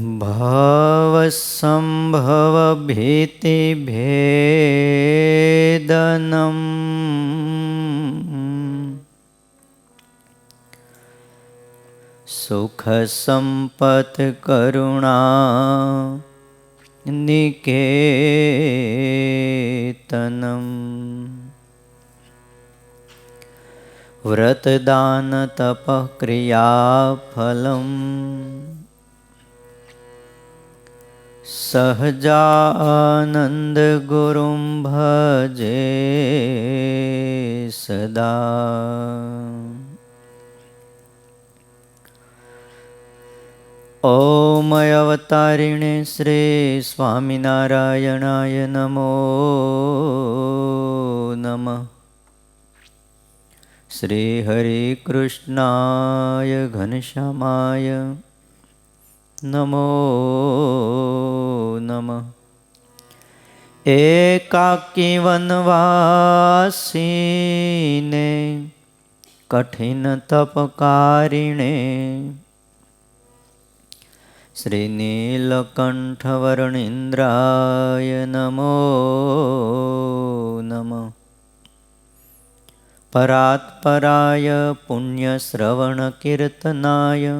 ભવસંભવ ભીતિભેદનમ સુખ સંપત કરુણા નિકેતનમ વ્રતદાન તપઃ ક્રિયાફલમ સહજાનંદ ગુરુમ ભજે સદા. ઓમ અવતારિણે શ્રી સ્વામિનારાયણાય નમો નમઃ. શ્રી હરિ કૃષ્ણાય ઘનશ્યામાય નમો નમઃ. એકાકી વનવાસીને કઠિન તપકારિણે શ્રી નીલકંઠ વર્ણિન્દ્રાય નમો નમઃ. પરાત્પરાય પુણ્યશ્રવણ કીર્તનાય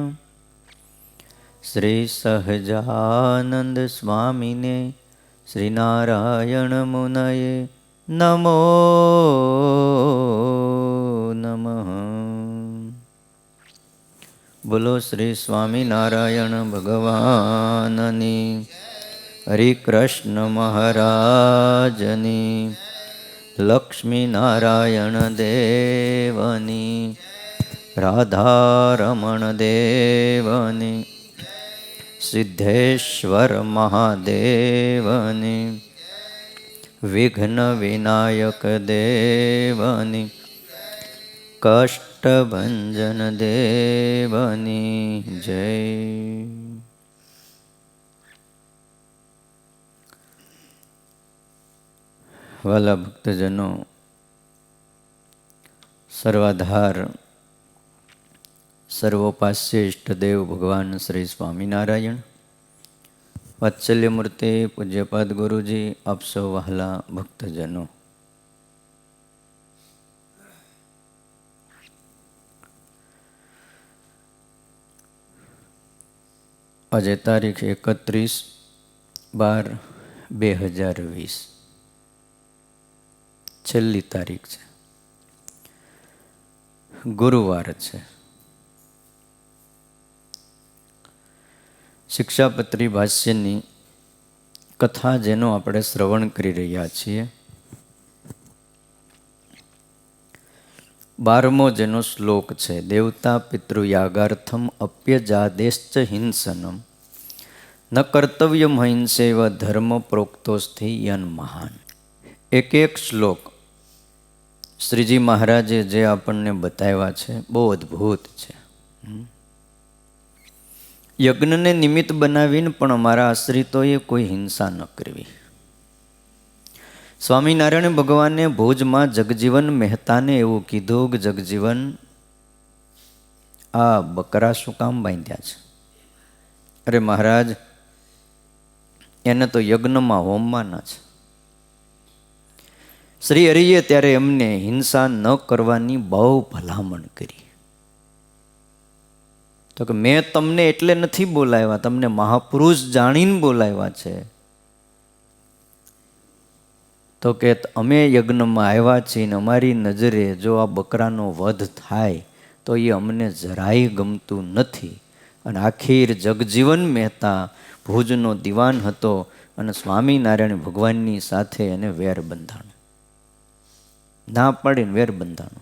શ્રી સહજાનંદ સ્વામિને શ્રી નારાયણ મુનયે નમો નમઃ. બોલો શ્રી સ્વામિનારાયણ ભગવાનની, હરિકૃષ્ણ મહારાજની, લક્ષ્મીનારાયણ દેવની, રાધારમણ દેવની, સિદ્ધેશ્વર મહાદેવની, વિઘ્ન વિનાયક દેવની, કષ્ટભંજન દેવની જય. વાલા ભક્તજનો, સર્વાધાર સર્વોપાસ્ય ઇષ્ટદેવ ભગવાન શ્રી સ્વામિનારાયણ, વાત્સલ્યમૂર્તિ પૂજ્યપાદ ગુરુજી, આપ સૌ વહાલા ભક્તજનો, આજે તારીખ 31/12/2020 છેલ્લી તારીખ છે, ગુરુવાર છે. શિક્ષાપત્રી ભાષ્યની કથા જેનો આપણે શ્રવણ કરી રહ્યા છીએ, 12મો જેનો શ્લોક છે, દેવતા પિતૃયાગાર્થમ અપ્યજાદેશ્ચ હિંસનમ ન કર્તવ્યમ હિંસેવ ધર્મ પ્રોક્તોસ્થી યન મહાન. એક એક શ્લોક શ્રીજી મહારાજે જે આપણને બતાવ્યા છે બહુ અદ્ભુત છે. યજ્ઞને નિમિત્ત બનાવીને પણ અમારા આશ્રિતોએ કોઈ હિંસા ન કરવી. સ્વામિનારાયણ ભગવાને ભુજમાં જગજીવન મહેતાને એવું કીધું કે જગજીવન, આ બકરા શું કામ બાંધ્યા છે? અરે મહારાજ, એને તો યજ્ઞમાં હોમવાના છે. શ્રી હરિએ ત્યારે એમને હિંસા ન કરવાની બહુ ભલામણ કરી. તો કે મેં તમને એટલે નથી બોલાવ્યા, તમને મહાપુરુષ જાણીને બોલાવ્યા છે. તો કે અમે યજ્ઞમાં આવ્યા છીએ ને અમારી નજરે જો આ બકરાનો વધ થાય તો એ અમને જરાય ગમતું નથી. અને આખીર જગજીવન મહેતા ભુજનો દિવાન હતો અને સ્વામિનારાયણ ભગવાનની સાથે એને વેર બંધાણો, ના પાડીને વેર બંધાણો.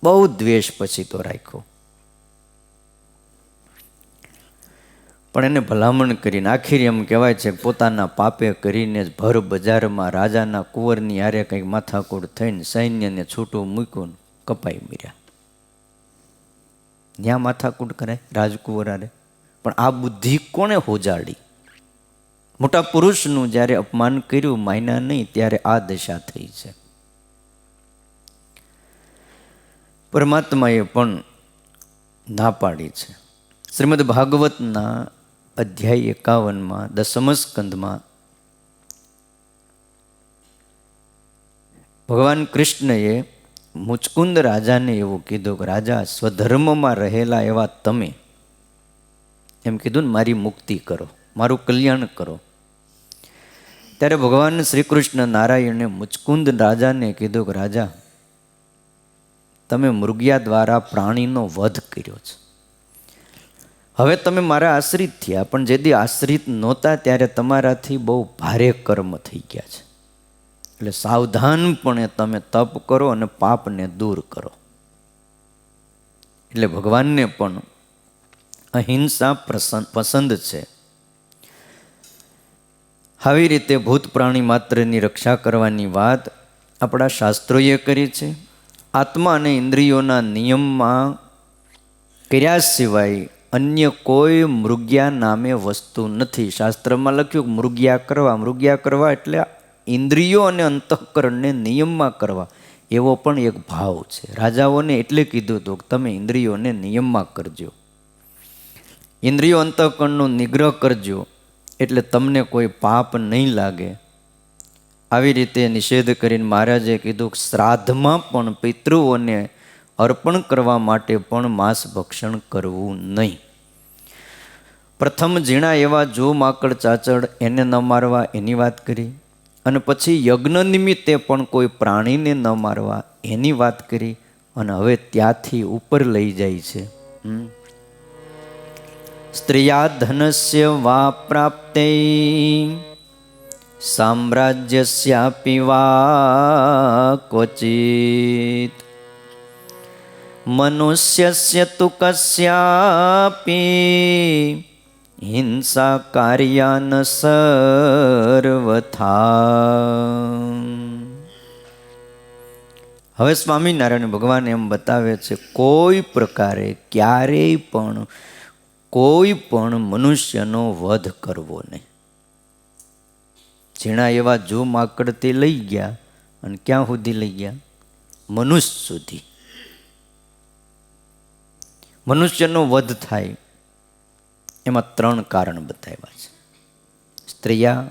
બહુ દ્વેષ પછી તો રાખ્યો, પણ એને ભલામણ કરીને આખીર એમ કહેવાય છે પોતાના પાપે કરીને જ ભર બજારમાં રાજાના કુંવરની હારે કંઈક માથાકૂટ થઈને સૈન્યને છૂટું મૂક્યું, કપાઈ મર્યા. ત્યાં માથાકૂટ કરાય રાજકુંવર હારે? પણ આ બુદ્ધિ કોણે હોજાડી? મોટા પુરુષનું જ્યારે અપમાન કર્યું, માયના નહીં, ત્યારે આ દશા થઈ છે. પરમાત્માએ પણ ના પાડી છે. શ્રીમદ ભાગવતના અધ્યાય 51માં 10મ સ્કંધમાં ભગવાન કૃષ્ણએ મુચકુંદ રાજાને એવું કીધું કે રાજા, સ્વધર્મમાં રહેલા એવા તમે એમ કીધું ને, મારી મુક્તિ કરો, મારું કલ્યાણ કરો. ત્યારે ભગવાન શ્રી કૃષ્ણ નારાયણે મુચકુંદ રાજાને કીધું કે રાજા, તમે મૃગયા દ્વારા પ્રાણીનો વધ કર્યો છે. હવે તમે મારા આશ્રિત થયા, પણ જેથી આશ્રિત નહોતા ત્યારે તમારાથી બહુ ભારે કર્મ થઈ ગયા છે. એટલે સાવધાનપણે તમે તપ કરો અને પાપને દૂર કરો. એટલે ભગવાનને પણ અહિંસા પસંદ છે. આવી રીતે ભૂત પ્રાણી માત્રની રક્ષા કરવાની વાત આપણા શાસ્ત્રોએ કરી છે. આત્મા અને ઇન્દ્રિયોના નિયમમાં કર્યા સિવાય અન્ય કોઈ મૃગ્યા નામે વસ્તુ નથી. શાસ્ત્રમાં લખ્યું કે મૃગ્યા કરવા એટલે ઇન્દ્રિયો અને અંતઃકરણને નિયમમાં કરવા, એવો પણ એક ભાવ છે. રાજાઓને એટલે કીધું હતું કે તમે ઇન્દ્રિયોને નિયમમાં કરજો, ઇન્દ્રિયો અંતઃકરણનો નિગ્રહ કરજો, એટલે તમને કોઈ પાપ નહીં લાગે. આવી રીતે નિષેધ કરીને મહારાજે કીધું કે શ્રાદ્ધમાં પણ પિતૃઓને અર્પણ કરવા માટે પણ માંસ ભક્ષણ કરવું નહીં. પ્રથમ ઝીણા એવા જો માકડ ચાચડ એને ન મારવા એની વાત કરી, અને પછી યજ્ઞ નિમિત્તે પણ કોઈ પ્રાણીને ન મારવા એની વાત કરી, અને હવે ત્યાંથી ઉપર લઈ જાય છે. સ્ત્રિયા ધનસ્ય વા પ્રાપ્તે સામ્રાજ્યસ્યાપી વા ક્વચિત મનુષ્યસ્ય તુ કસ્યાપી હિંસા કાર્યાન સર્વથા. હવે સ્વામિનારાયણ ભગવાન એમ બતાવે છે, કોઈ પ્રકારે ક્યારેય પણ કોઈ પણ મનુષ્યનો વધ કરવો નહીં. ઝીણા એવા જો માકડથી લઈ ગયા, અને ક્યાં સુધી લઈ ગયા? મનુષ્ય સુધી. મનુષ્યનો વધ થાય એમાં 3 કારણ બતાવ્યા છે: સ્ત્રિયા,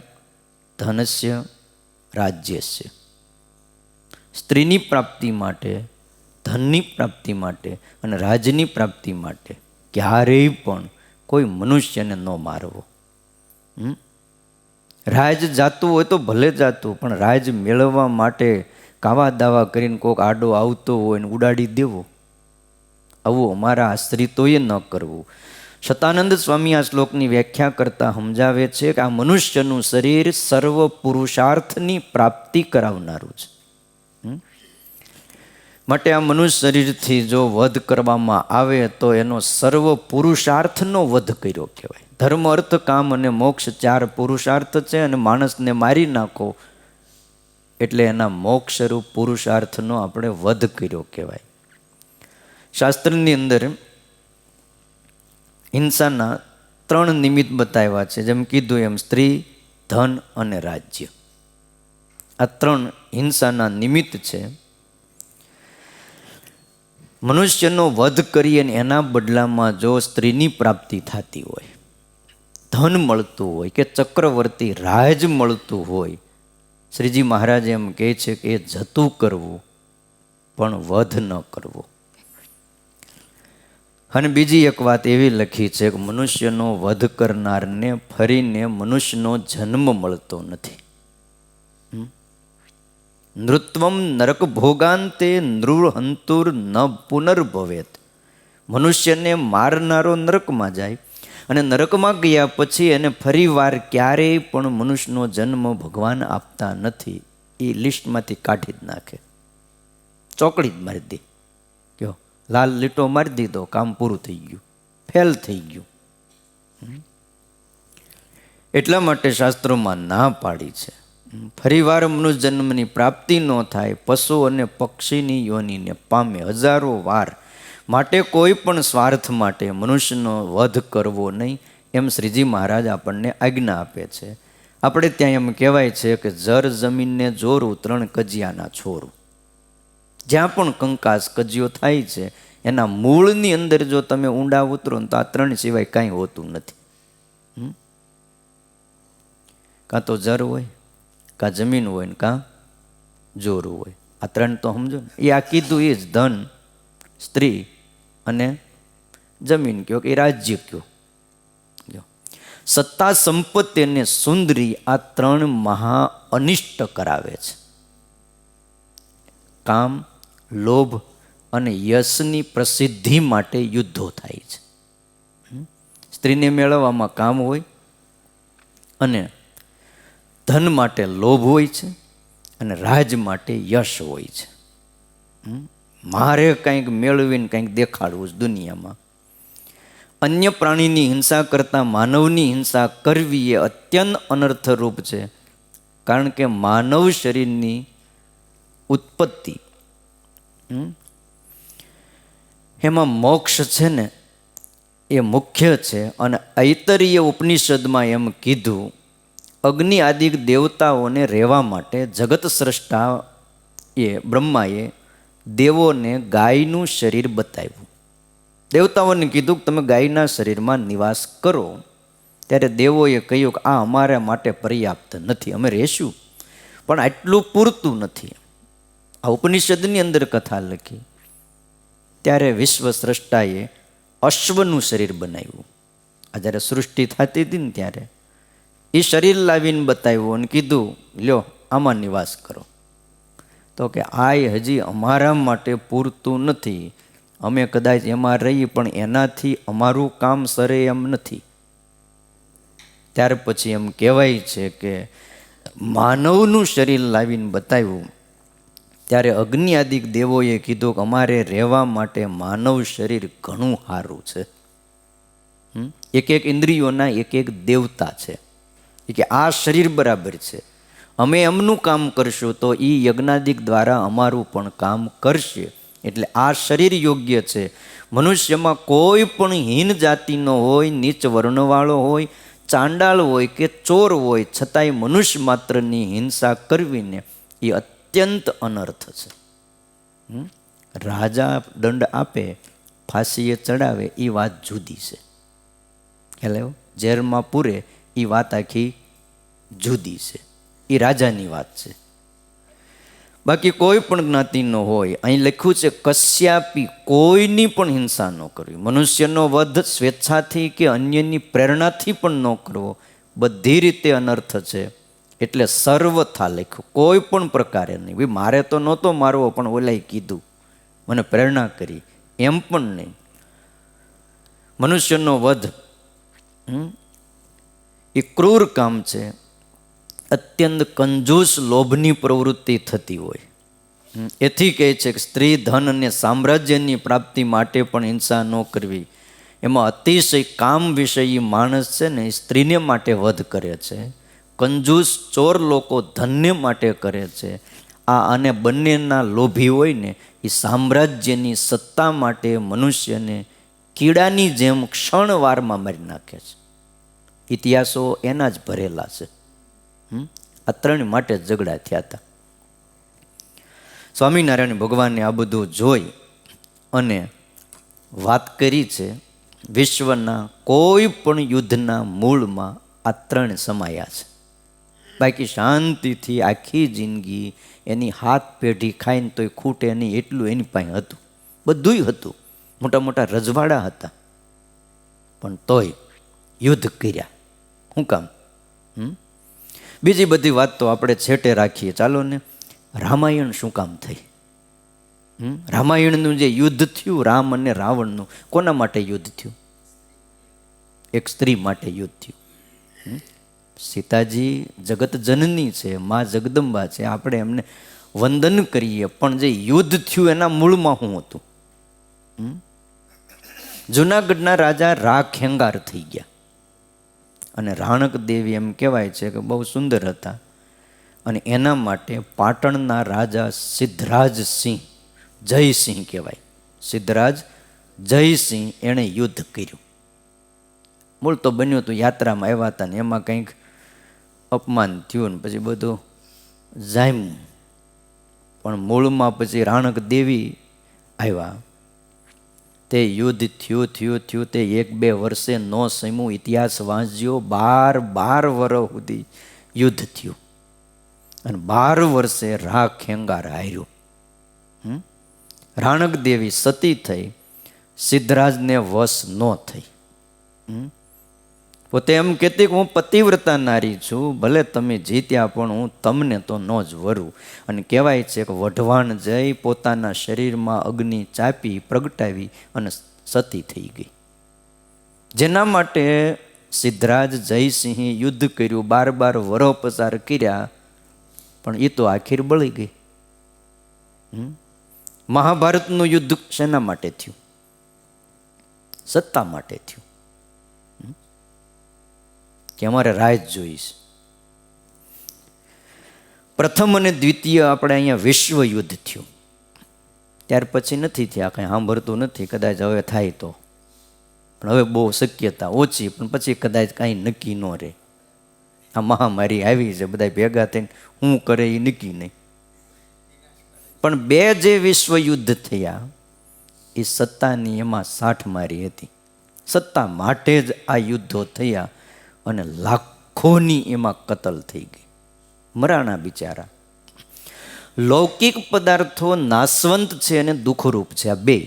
ધનસ્ય, રાજ્યસ્ય. સ્ત્રીની પ્રાપ્તિ માટે, ધનની પ્રાપ્તિ માટે અને રાજની પ્રાપ્તિ માટે ક્યારેય પણ કોઈ મનુષ્યને ન મારવો. રાજ જાતું હોય તો ભલે જાતું, પણ રાજ મેળવવા માટે કાવા દાવા કરીને કોઈક આડો આવતો હોય ને ઉડાડી દેવો, આવું અમારા આશ્રિતોએ ન કરવું. શતાનંદ સ્વામી આ શ્લોકની વ્યાખ્યા કરતા સમજાવે છે કે આ મનુષ્યનું શરીર સર્વ પુરુષાર્થની પ્રાપ્તિ કરાવનારું છે. માટે આ મનુષ્ય શરીરથી જો વધ કરવામાં આવે તો એનો સર્વ પુરુષાર્થનો વધ કર્યો કહેવાય. ધર્મ, અર્થ, કામ અને મોક્ષ 4 પુરુષાર્થ છે, અને માણસને મારી નાખો એટલે એના મોક્ષરૂપ પુરુષાર્થનો આપણે વધ કર્યો કહેવાય. શાસ્ત્રની અંદર હિંસાના 3 નિમિત્ત બતાવ્યા છે. જેમ કીધું એમ સ્ત્રી, ધન અને રાજ્ય, આ 3 હિંસાના નિમિત્ત છે. મનુષ્યનો વધ કરીએ ને એના બદલામાં જો સ્ત્રીની પ્રાપ્તિ થતી હોય, ધન મળતું હોય કે ચક્રવર્તી રાજ મળતું હોય, શ્રીજી મહારાજ એમ કહે છે કે એ જતું કરવું, પણ વધ ન કરવો. અને બીજી એક વાત એવી લખી છે કે મનુષ્યનો વધ કરનારને ફરીને મનુષ્યનો જન્મ મળતો નથી. નૃત્વમ નરક ભોગાંતે નૃહંતુર ન પુનર્ભવેત. મનુષ્યને મારનારો નરકમાં જાય, અને નરકમાં ગયા પછી એને ફરી વાર ક્યારેય પણ મનુષ્યનો જન્મ ભગવાન આપતા નથી. એ લિસ્ટમાંથી કાઢી જ નાખે, ચોકડી જ મારી દે. કયો લાલ લીટો મારી દીધો, કામ પૂરું થઈ ગયું, ફેલ થઈ ગયું. એટલા માટે શાસ્ત્રોમાં ના પાડી છે, ફરીવાર મનુષ્ય જન્મની પ્રાપ્તિ ન થાય, પશુ અને પક્ષીની યોનિને પામે 1000 વાર. માટે કોઈ પણ સ્વાર્થ માટે મનુષ્યનો વધ કરવો નહીં, એમ શ્રીજી મહારાજ આપણને આજ્ઞા આપે છે. આપણે ત્યાં એમ કહેવાય છે કે જર જમીનને જોરું 3 કજિયાના છોરું. જ્યાં પણ કંકાસ કજિયો થાય છે એના મૂળની અંદર જો તમે ઊંડા ઉતરો ને તો આ 3 સિવાય કાંઈ હોતું નથી. કાં તો જર હોય, કાં જમીન હોય ને કાં જોરું હોય. આ ત્રણ તો સમજો ને. એ આ કીધું એ જ ધન, સ્ત્રી અને જમીન કયો કે રાજ્ય કયો. સત્તા, સંપત્તિ અને સુંદરી આ ત્રણ મહા અનિષ્ટ કરાવે છે. કામ, લોભ અને યશની પ્રસિદ્ધિ માટે યુદ્ધો થાય છે. સ્ત્રીને મેળવવામાં કામ હોય અને ધન માટે લોભ હોય છે અને રાજ માટે યશ હોય છે. મારે કંઈક મેળવીને કંઈક દેખાડવું છે દુનિયામાં. અન્ય પ્રાણીની હિંસા કરતાં માનવની હિંસા કરવી એ અત્યંત અનર્થરૂપ છે. કારણ કે માનવ શરીરની ઉત્પત્તિ એમાં મોક્ષ છે ને એ મુખ્ય છે. અને ઐતરીય ઉપનિષદમાં એમ કીધું, અગ્નિ આદિ દેવતાઓને રહેવા માટે જગત સ્રષ્ટા એ બ્રહ્માએ દેવોને ગાયનું શરીર બતાવ્યું. દેવતાઓને કીધું કે તમે ગાયના શરીરમાં નિવાસ કરો. ત્યારે દેવોએ કહ્યું કે આ અમારા માટે પર્યાપ્ત નથી, અમે રહેશું પણ આટલું પૂરતું નથી. આ ઉપનિષદની અંદર કથા લખી. ત્યારે વિશ્વ સ્રષ્ટાએ અશ્વનું શરીર બનાવ્યું. આ જ્યારે સૃષ્ટિ થતી હતી ને ત્યારે એ શરીર લાવીને બતાવ્યું અને કીધું લ્યો આમાં નિવાસ કરો. તો કે આ હજી અમારા માટે પૂરતું નથી, અમે કદાચ એમાં રહીએ પણ એનાથી અમારું કામ સરે એમ નથી. ત્યાર પછી એમ કહેવાય છે કે માનવનું શરીર લાવીને બતાવ્યું ત્યારે અગ્નિ આદિક દેવોએ કીધું કે અમારે રહેવા માટે માનવ શરીર ઘણું સારું છે. એક એક ઇન્દ્રિયોના એક એક દેવતા છે. કે આ શરીર બરાબર છે, અમે એમનું કામ કરશું તો એ યજ્ઞાદિક દ્વારા અમારું પણ કામ કરશે. એટલે આ શરીર યોગ્ય છે. મનુષ્યમાં કોઈ પણ હીન જાતિનો હોય, નીચ વર્ણવાળો હોય, ચાંડાળ હોય કે ચોર હોય, છતાંય મનુષ્ય માત્રની હિંસા કરવીને એ અત્યંત અનર્થ છે. રાજા દંડ આપે, ફાંસીએ ચડાવે એ વાત જુદી છે. ખ્યાલ આવ્યો? ઝેરમાં પૂરે એ વાત આખી જુદી છે. એ રાજાની વાત છે. બાકી કોઈ પણ જ્ઞાતિનો હોય, અહીં લખ્યું છે કશ્યાપી કોઈની પણ હિંસા ન કરવી. મનુષ્યનો વધ સ્વેચ્છાથી કે અન્યની પ્રેરણાથી પણ ન કરવો, બધી રીતે અનર્થ છે. એટલે સર્વથા લખ્યું, કોઈ પણ પ્રકારે નહીં. ભાઈ મારે તો નહોતો મારવો પણ ઓલાએ કીધું, મને પ્રેરણા કરી, એમ પણ નહીં. મનુષ્યનો વધ એ ક્રૂર કામ છે. અત્યંત કંજૂસ લોભની પ્રવૃત્તિ થતી હોય. એથી કહે છે કે સ્ત્રી, ધન અને સામ્રાજ્યની પ્રાપ્તિ માટે પણ હિંસા ન કરવી. એમાં અતિશય કામ વિષયી માણસ છે ને એ સ્ત્રીને માટે વધ કરે છે. કંજૂસ ચોર લોકો ધનને માટે કરે છે. આ અને બંનેના લોભી હોય ને એ સામ્રાજ્યની સત્તા માટે મનુષ્યને કીડાની જેમ ક્ષણવારમાં મારી નાખે છે. ઇતિહાસો એના જ ભરેલા છે. આ ત્રણ માટે ઝઘડા થયા હતા. સ્વામિનારાયણ ભગવાને આ બધું જોઈ અને વાત કરી છે વિશ્વના કોઈ પણ યુદ્ધના મૂળમાં આ ત્રણ સમાયા છે. બાકી શાંતિથી આખી જિંદગી એની હાથ પેઢી ખાઈને તોય ખૂટે નહીં એટલું એની પાસે હતું. બધુંય હતું, મોટા મોટા રજવાડા હતા, પણ તોય યુદ્ધ કર્યા. શું કામ? બીજી બધી વાત તો આપણે છેટે રાખીએ. ચાલો ને, રામાયણ શું કામ થઈ? રામાયણનું જે યુદ્ધ થયું રામ અને રાવણનું, કોના માટે યુદ્ધ થયું? એક સ્ત્રી માટે યુદ્ધ થયું. સીતાજી જગત જનની છે, મા જગદંબા છે, આપણે એમને વંદન કરીએ, પણ જે યુદ્ધ થયું એના મૂળમાં શું હતું? જુનાગઢના રાજા રા ખેંગાર થઈ ગયા અને રાણક દેવી એમ કહેવાય છે કે બહુ સુંદર હતા. અને એના માટે પાટણના રાજા સિદ્ધરાજસિંહ, જયસિંહ કહેવાય, સિદ્ધરાજ જયસિંહ, એણે યુદ્ધ કર્યું. મૂળ તો બન્યું હતું યાત્રામાં આવ્યા હતા ને એમાં કંઈક અપમાન થયું ને પછી બધું જામ્યું. પણ મૂળમાં પછી રાણક દેવી આવ્યા તે યુદ્ધ થયું તે 1-2 વર્ષે ન સમ્યું. ઇતિહાસ વાંચજો, 12 વર્ષ સુધી યુદ્ધ થયું અને 12 વર્ષે રા ખેંગાર હાર્યું. રાણક દેવી સતી થઈ, સિદ્ધરાજને વશ ન થઈ. પોતે એમ કહેતી કે હું પતિવ્રતા નારી છું, ભલે તમે જીત્યા પણ હું તમને તો ન જ વરું. અને કહેવાય છે કે વઢવાણ જઈ પોતાના શરીરમાં અગ્નિ ચાપી પ્રગટાવી અને સતી થઈ ગઈ. જેના માટે સિદ્ધરાજ જયસિંહે યુદ્ધ કર્યું, 12 વર્ષ પસાર કર્યા, પણ એ તો આખીર બળી ગઈ. મહાભારતનું યુદ્ધ શેના માટે થયું? સત્તા માટે થયું કે અમારે રાજ જોઈશ. પ્રથમ અને દ્વિતીય આપણે અહીંયા વિશ્વ યુદ્ધ થયું, ત્યાર પછી નથી થયા, કાંઈ સાંભળતું નથી. કદાચ હવે થાય તો, પણ હવે બહુ શક્યતા ઓછી, પણ પછી કદાચ કાંઈ નક્કી ન રહે. આ મહામારી આવી છે, બધા ભેગા થઈને શું કરે એ નક્કી નહીં. પણ 2 જે વિશ્વ યુદ્ધ થયા એ સત્તાની એમાં સાઠ મારી હતી. સત્તા માટે જ આ યુદ્ધો થયા અને લાખોની એમાં કતલ થઈ ગઈ, મરાણા બિચારા. લૌકિક પદાર્થો નાશવંત છે અને દુઃખરૂપ છે, આ 2.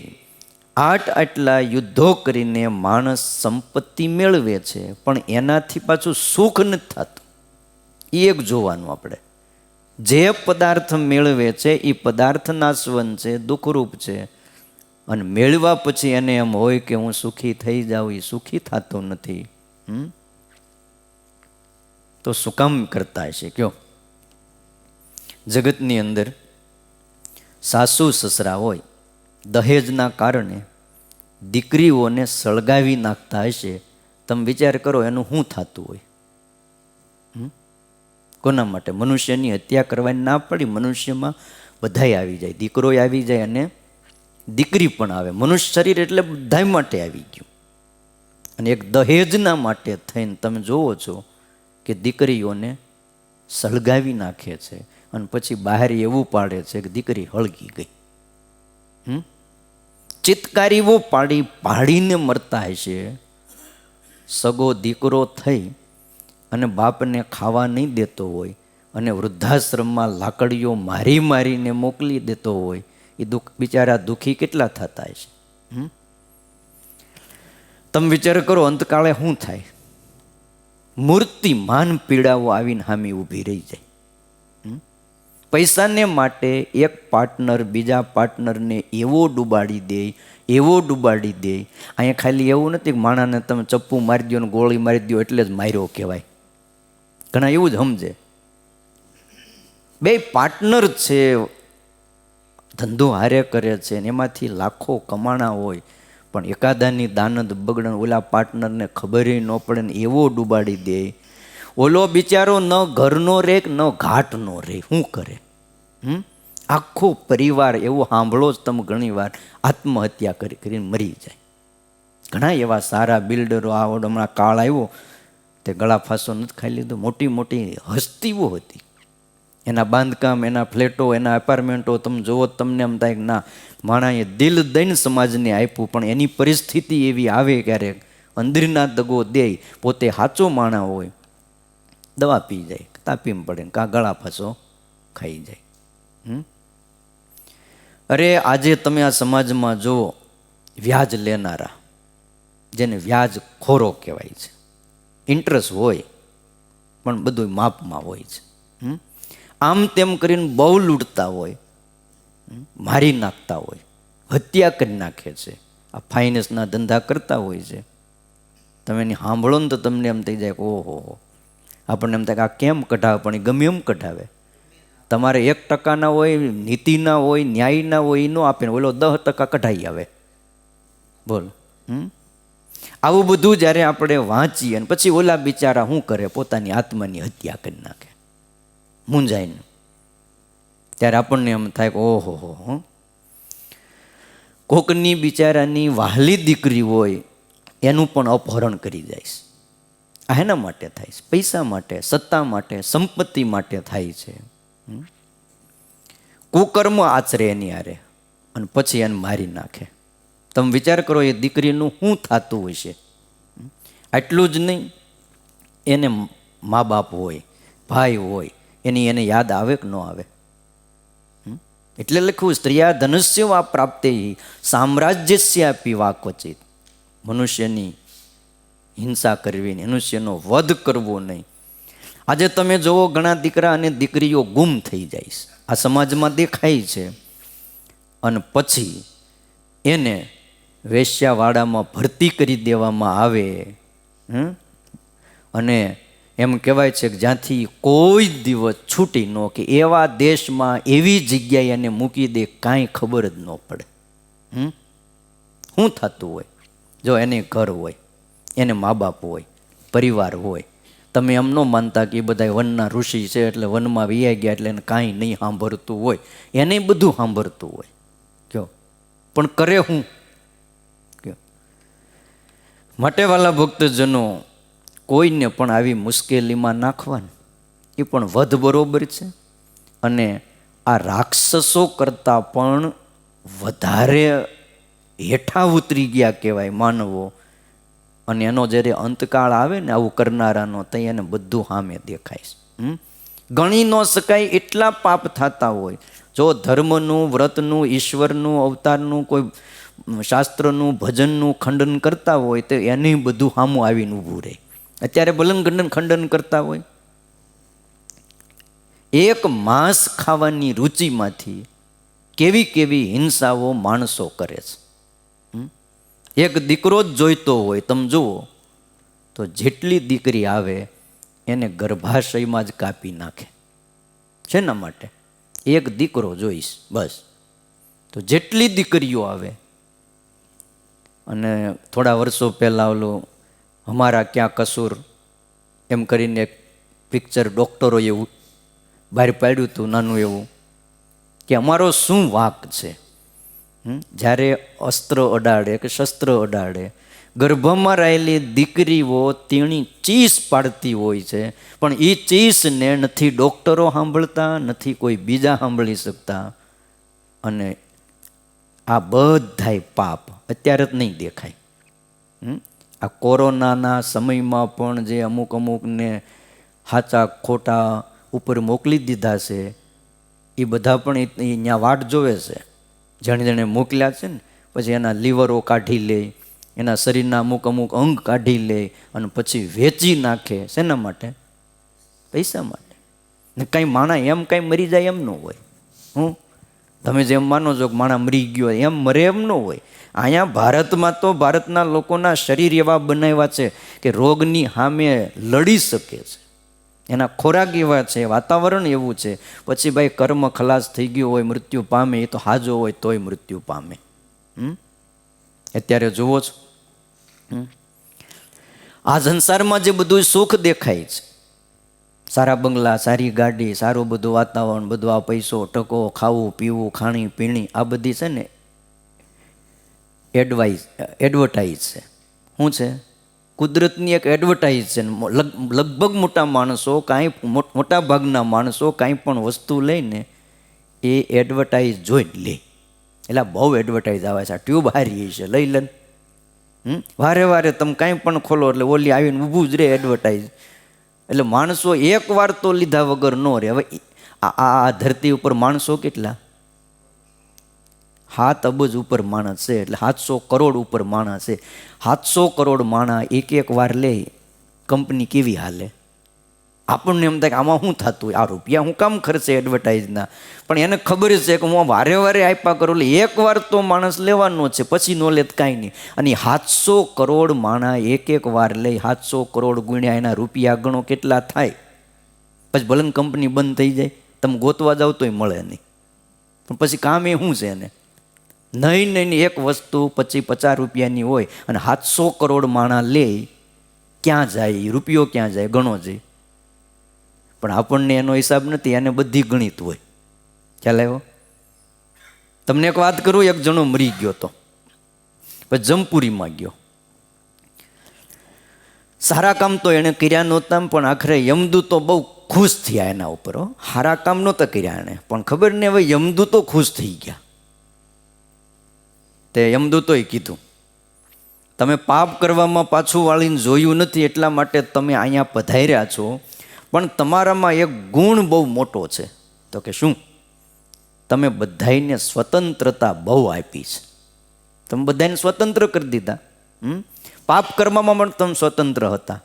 આટલા યુદ્ધો કરીને માણસ સંપત્તિ મેળવે છે, પણ એનાથી પાછું સુખ નથી થતું. એ એક જોવાનું આપણે. જે પદાર્થ મેળવે છે એ પદાર્થ નાશવંત છે, દુઃખરૂપ છે, અને મેળવા પછી એને એમ હોય કે હું સુખી થઈ જાઉં, એ સુખી થતો નથી. તો શું કામ કરતા હશે કયો? જગતની અંદર સાસુ સસરા હોય, દહેજના કારણે દીકરીઓને સળગાવી નાખતા હશે. તમે વિચાર કરો એનું શું થતું હોય? કોના માટે? મનુષ્યની હત્યા કરવાની ના પડી, મનુષ્યમાં બધાય આવી જાય, દીકરોય આવી જાય અને દીકરી પણ આવે. મનુષ્ય શરીર એટલે બધા માટે આવી ગયું. અને એક દહેજના માટે થઈને તમે જોવો છો કે દીકરીઓને સળગાવી નાખે છે અને પછી બહાર એવું પાડે છે કે દીકરી હળગી ગઈ. ચિત્કારીઓ પાડીને મરતા હશે. સગો દીકરો થઈ અને બાપને ખાવા નહીં દેતો હોય અને વૃદ્ધાશ્રમમાં લાકડીઓ મારીને મોકલી દેતો હોય, એ બિચારા દુઃખી કેટલા થતા હશે. તમે વિચાર કરો અંતકાળે શું થાય? મૂર્તિમાન પીડાઓ આવીને હામી ઊભી રહી જાય. પૈસાને માટે એક પાર્ટનર બીજા પાર્ટનરને એવો ડૂબાડી દે. અહીંયા ખાલી એવું નથી કે માણાને તમે ચપ્પુ મારી દો ને ગોળી મારી દો એટલે જ માર્યો કહેવાય. ઘણા એવું જ સમજે. 2 પાર્ટનર છે, ધંધો હારે કરે છે ને એમાંથી લાખો કમાણા હોય, પણ એકાદાની દાનદ બગડે, ઓલા પાર્ટનરને ખબર ન પડે ને એવો ડૂબાડી દે. ઓલો બિચારો ન ઘરનો રે ન ઘાટનો રે, શું કરે? આખો પરિવાર એવો સાંભળો જ તમે ઘણી વાર આત્મહત્યા કરીને મરી જાય. ઘણા એવા સારા બિલ્ડરો, આ હમણાં કાળ આવ્યો તે ગળા ફાંસો નથી ખાઈ લીધો. મોટી હસ્તીઓ હતી, એના બાંધકામ, એના ફ્લેટો, એના એપાર્ટમેન્ટો તમે જુઓ, તમને એમ થાય કે ના માણાએ દિલ દઈને સમાજને આપ્યું, પણ એની પરિસ્થિતિ એવી આવે ક્યારેક અંદરના દગો દે, પોતે સાચો માણા હોય, દવા પી જાય, તાપીમાં પડે, કાં ગળા ફાંસો ખાઈ જાય. અરે આજે તમે આ સમાજમાં જુઓ, વ્યાજ લેનારા, જેને વ્યાજ ખોરો કહેવાય છે, ઇન્ટરેસ્ટ હોય પણ બધું માપમાં હોય છે. આમ તેમ કરીને બહુ લૂંટતા હોય, મારી નાખતા હોય, હત્યા કરી નાખે છે. આ ફાઇનાન્સના ધંધા કરતા હોય છે. તમે એની સાંભળો ને તો તમને એમ થઈ જાય કે ઓહો, આપણને એમ થાય કે આ કેમ કઢાવે, પણ એ ગમે એમ કઢાવે. તમારે 1% હોય, નીતિના હોય, ન્યાયના હોય, એ ન આપે, ઓલો 10% કઢાઈ આવે. બોલ. આવું બધું જ્યારે આપણે વાંચીએ અને પછી ઓલા બિચારા શું કરે? પોતાની આત્માની હત્યા કરી નાખે, મૂંઝાઈને. ત્યારે આપણને એમ થાય કે ઓહો, કોકની બિચારાની વહાલી દીકરી હોય એનું પણ અપહરણ કરી જાય. આ એના માટે થાય છે, પૈસા માટે, સત્તા માટે, સંપત્તિ માટે થાય છે. કુકર્મ આચરે એની હારે અને પછી એને મારી નાખે. તમે વિચાર કરો એ દીકરીનું શું થતું હશે. આટલું જ નહીં, એને મા બાપ હોય, ભાઈ હોય, એને યાદ આવે કે ન આવે? એટલે લખ્યું સ્ત્રીયા ધનુષ્ય વા પ્રાપ્તે સામ્રાજ્યસ્યાપી વા ક્વચિત. મનુષ્યની હિંસા કરવી નહીં, મનુષ્યનો વધ કરવો નહીં. આજે તમે જુઓ ઘણા દીકરા અને દીકરીઓ ગુમ થઈ જાય છે, આ સમાજમાં દેખાય છે. અને પછી એને વેશ્યાવાડામાં ભરતી કરી દેવામાં આવે. અને એમ કહેવાય છે કે જ્યાંથી કોઈ દિવસ છૂટી ન કે એવા દેશમાં એવી જગ્યાએ એને મૂકી દે કાંઈ ખબર જ ન પડે. શું થતું હોય? જો એને ઘર હોય, એને મા બાપ હોય, પરિવાર હોય. તમે એમ ન માનતા કે એ બધા વનના ઋષિ છે એટલે વનમાં વિયા ગયા એટલે એને કાંઈ નહીં સાંભળતું હોય. એને બધું સાંભળતું હોય. કયો પણ કરે હું? કયો માટે વાલા ભક્તજનો, કોઈને પણ આવી મુશ્કેલીમાં નાખવાનું એ પણ વધ બરોબર છે. અને આ રાક્ષસો કરતાં પણ વધારે હેઠા ઉતરી ગયા કહેવાય માનવો. અને એનો જ્યારે અંતકાળ આવે ને આવું કરનારાનો, ત્યાં એને બધું સામે દેખાય છે. ગણી ન શકાય એટલા પાપ થતા હોય. જો ધર્મનું, વ્રતનું, ઈશ્વરનું, અવતારનું, કોઈ શાસ્ત્રનું, ભજનનું ખંડન કરતા હોય તો એને બધું સામું આવીને ઊભું રહે. અત્યારે ભલન ખંડન કરતા હોય. એક માંસ ખાવાની રુચિમાંથી કેવી કેવી હિંસાઓ માણસો કરે છે. એક દીકરો જ જોઈતો હોય, તમે જુઓ તો જેટલી દીકરી આવે એને ગર્ભાશયમાં જ કાપી નાખે. શેના માટે? એક દીકરો જોઈશ બસ. તો જેટલી દીકરીઓ આવે. અને થોડા વર્ષો પહેલાં ઓલું હમારા ક્યાં કસૂર એમ કરીને એક પિક્ચર ડૉક્ટરો એવું બહાર પાડ્યું હતું, નાનું એવું, કે અમારો શું વાંક છે. જ્યારે અસ્ત્ર અડાડે કે શસ્ત્ર અડાડે, ગર્ભમાં રહેલી દીકરીઓ તેણી ચીસ પાડતી હોય છે, પણ એ ચીસને નથી ડૉક્ટરો સાંભળતા, નથી કોઈ બીજા સાંભળી શકતા. અને આ બધાય પાપ અત્યારે જ નહીં દેખાય. આ કોરોનાના સમયમાં પણ જે અમુકને સાચા ખોટા ઉપર મોકલી દીધા છે, એ બધા પણ અહીંયા વાટ જોવે છે. જેણે મોકલ્યા છે ને, પછી એના લીવરો કાઢી લે, એના શરીરના અમુક અંગ કાઢી લે અને પછી વેચી નાખે. શેના માટે? પૈસા માટે. ને કંઈ માણા એમ કાંઈ મરી જાય એમ ન હોય. તમે જેમ માનો છો કે માણા મરી ગયો એમ મરે એમ ન હોય. અહીંયા ભારતમાં તો ભારતના લોકોના શરીર એવા બનાવ્યા છે કે રોગની સામે લડી શકે છે. એના ખોરાક એવા છે, વાતાવરણ એવું છે. પછી ભાઈ કર્મ ખલાસ થઈ ગયો હોય, મૃત્યુ પામે, એ તો હાજો હોય તોય મૃત્યુ પામે. અત્યારે જુઓ છો આ સંસારમાં જે બધું સુખ દેખાય છે, સારા બંગલા, સારી ગાડી, સારું બધું વાતાવરણ, બધું આ પૈસો ટકો, ખાવું પીવું, ખાણી પીણી, આ બધી છે ને એડવર્ટાઇઝ છે. શું છે? કુદરતની એક એડવર્ટાઇઝ છે. લગભગ મોટા માણસો, મોટા ભાગના માણસો કાંઈ પણ વસ્તુ લઈને એ એડવર્ટાઇઝ જોઈ લે. એટલે બહુ એડવર્ટાઇઝ આવે છે. આ ટ્યુબ હારી છે, લઈ લે. વારે વારે તમે કાંઈ પણ ખોલો એટલે ઓલી આવીને ઊભું જ રહે એડવર્ટાઇઝ. એટલે માણસો એક વાર તો લીધા વગર ન રહે. હવે આ ધરતી ઉપર માણસો કેટલા? 7 અબજ ઉપર માણસ છે, એટલે 700 કરોડ ઉપર માણસ છે. 700 કરોડ માણસ એક વાર લે, કંપની કેવી હાલે? આપણને એમ થાય કે આમાં શું થતું હોય, આ રૂપિયા હું કામ ખર્ચે એડવર્ટાઇઝના? પણ એને ખબર છે કે હું વારે વારે આપ્યા કરું, એટલે એક વાર તો માણસ લેવાનો છે, પછી નો લે કાંઈ નહીં. અને 700 કરોડ માણસ એક વાર લે, 700 કરોડ ગુણ્યા એના રૂપિયા ગણો કેટલા થાય. પછી ભલે કંપની બંધ થઈ જાય, તમે ગોતવા જાવ તોય મળે નહીં. પણ પછી કામ એ શું છે એને? નહીં એક વસ્તુ 50 રૂપિયાની હોય અને 700 કરોડ માણસ લે, ક્યાં જાય રૂપિયો? ક્યાં જાય? ગણો જાય. પણ આપણને એનો હિસાબ નથી, એને બધી ગણિત હોય. ખ્યાલ આવ્યો? તમને એક વાત કરું, એક જણો મરી ગયો તો, પછી જમપુરીમાં ગયો. સારા કામ તો એણે કર્યા નહોતા, પણ આખરે યમદૂતો બહુ ખુશ થયા એના ઉપર. સારા કામ નહોતા કર્યા એણે, પણ ખબર ને હવે યમદૂતો ખુશ થઈ ગયા. તે યમદૂતોએ કીધું, તમે પાપ કરવામાં પાછું વાળીને જોયું નથી એટલા માટે તમે અહીંયા પધાર્યા છો, પણ તમારામાં એક ગુણ બહુ મોટો છે. તો કે શું? તમે બધાઈને સ્વતંત્રતા બહુ આપી છે. તમે બધાને સ્વતંત્ર કરી દીધા. પાપ કરવામાં પણ તમે સ્વતંત્ર હતા.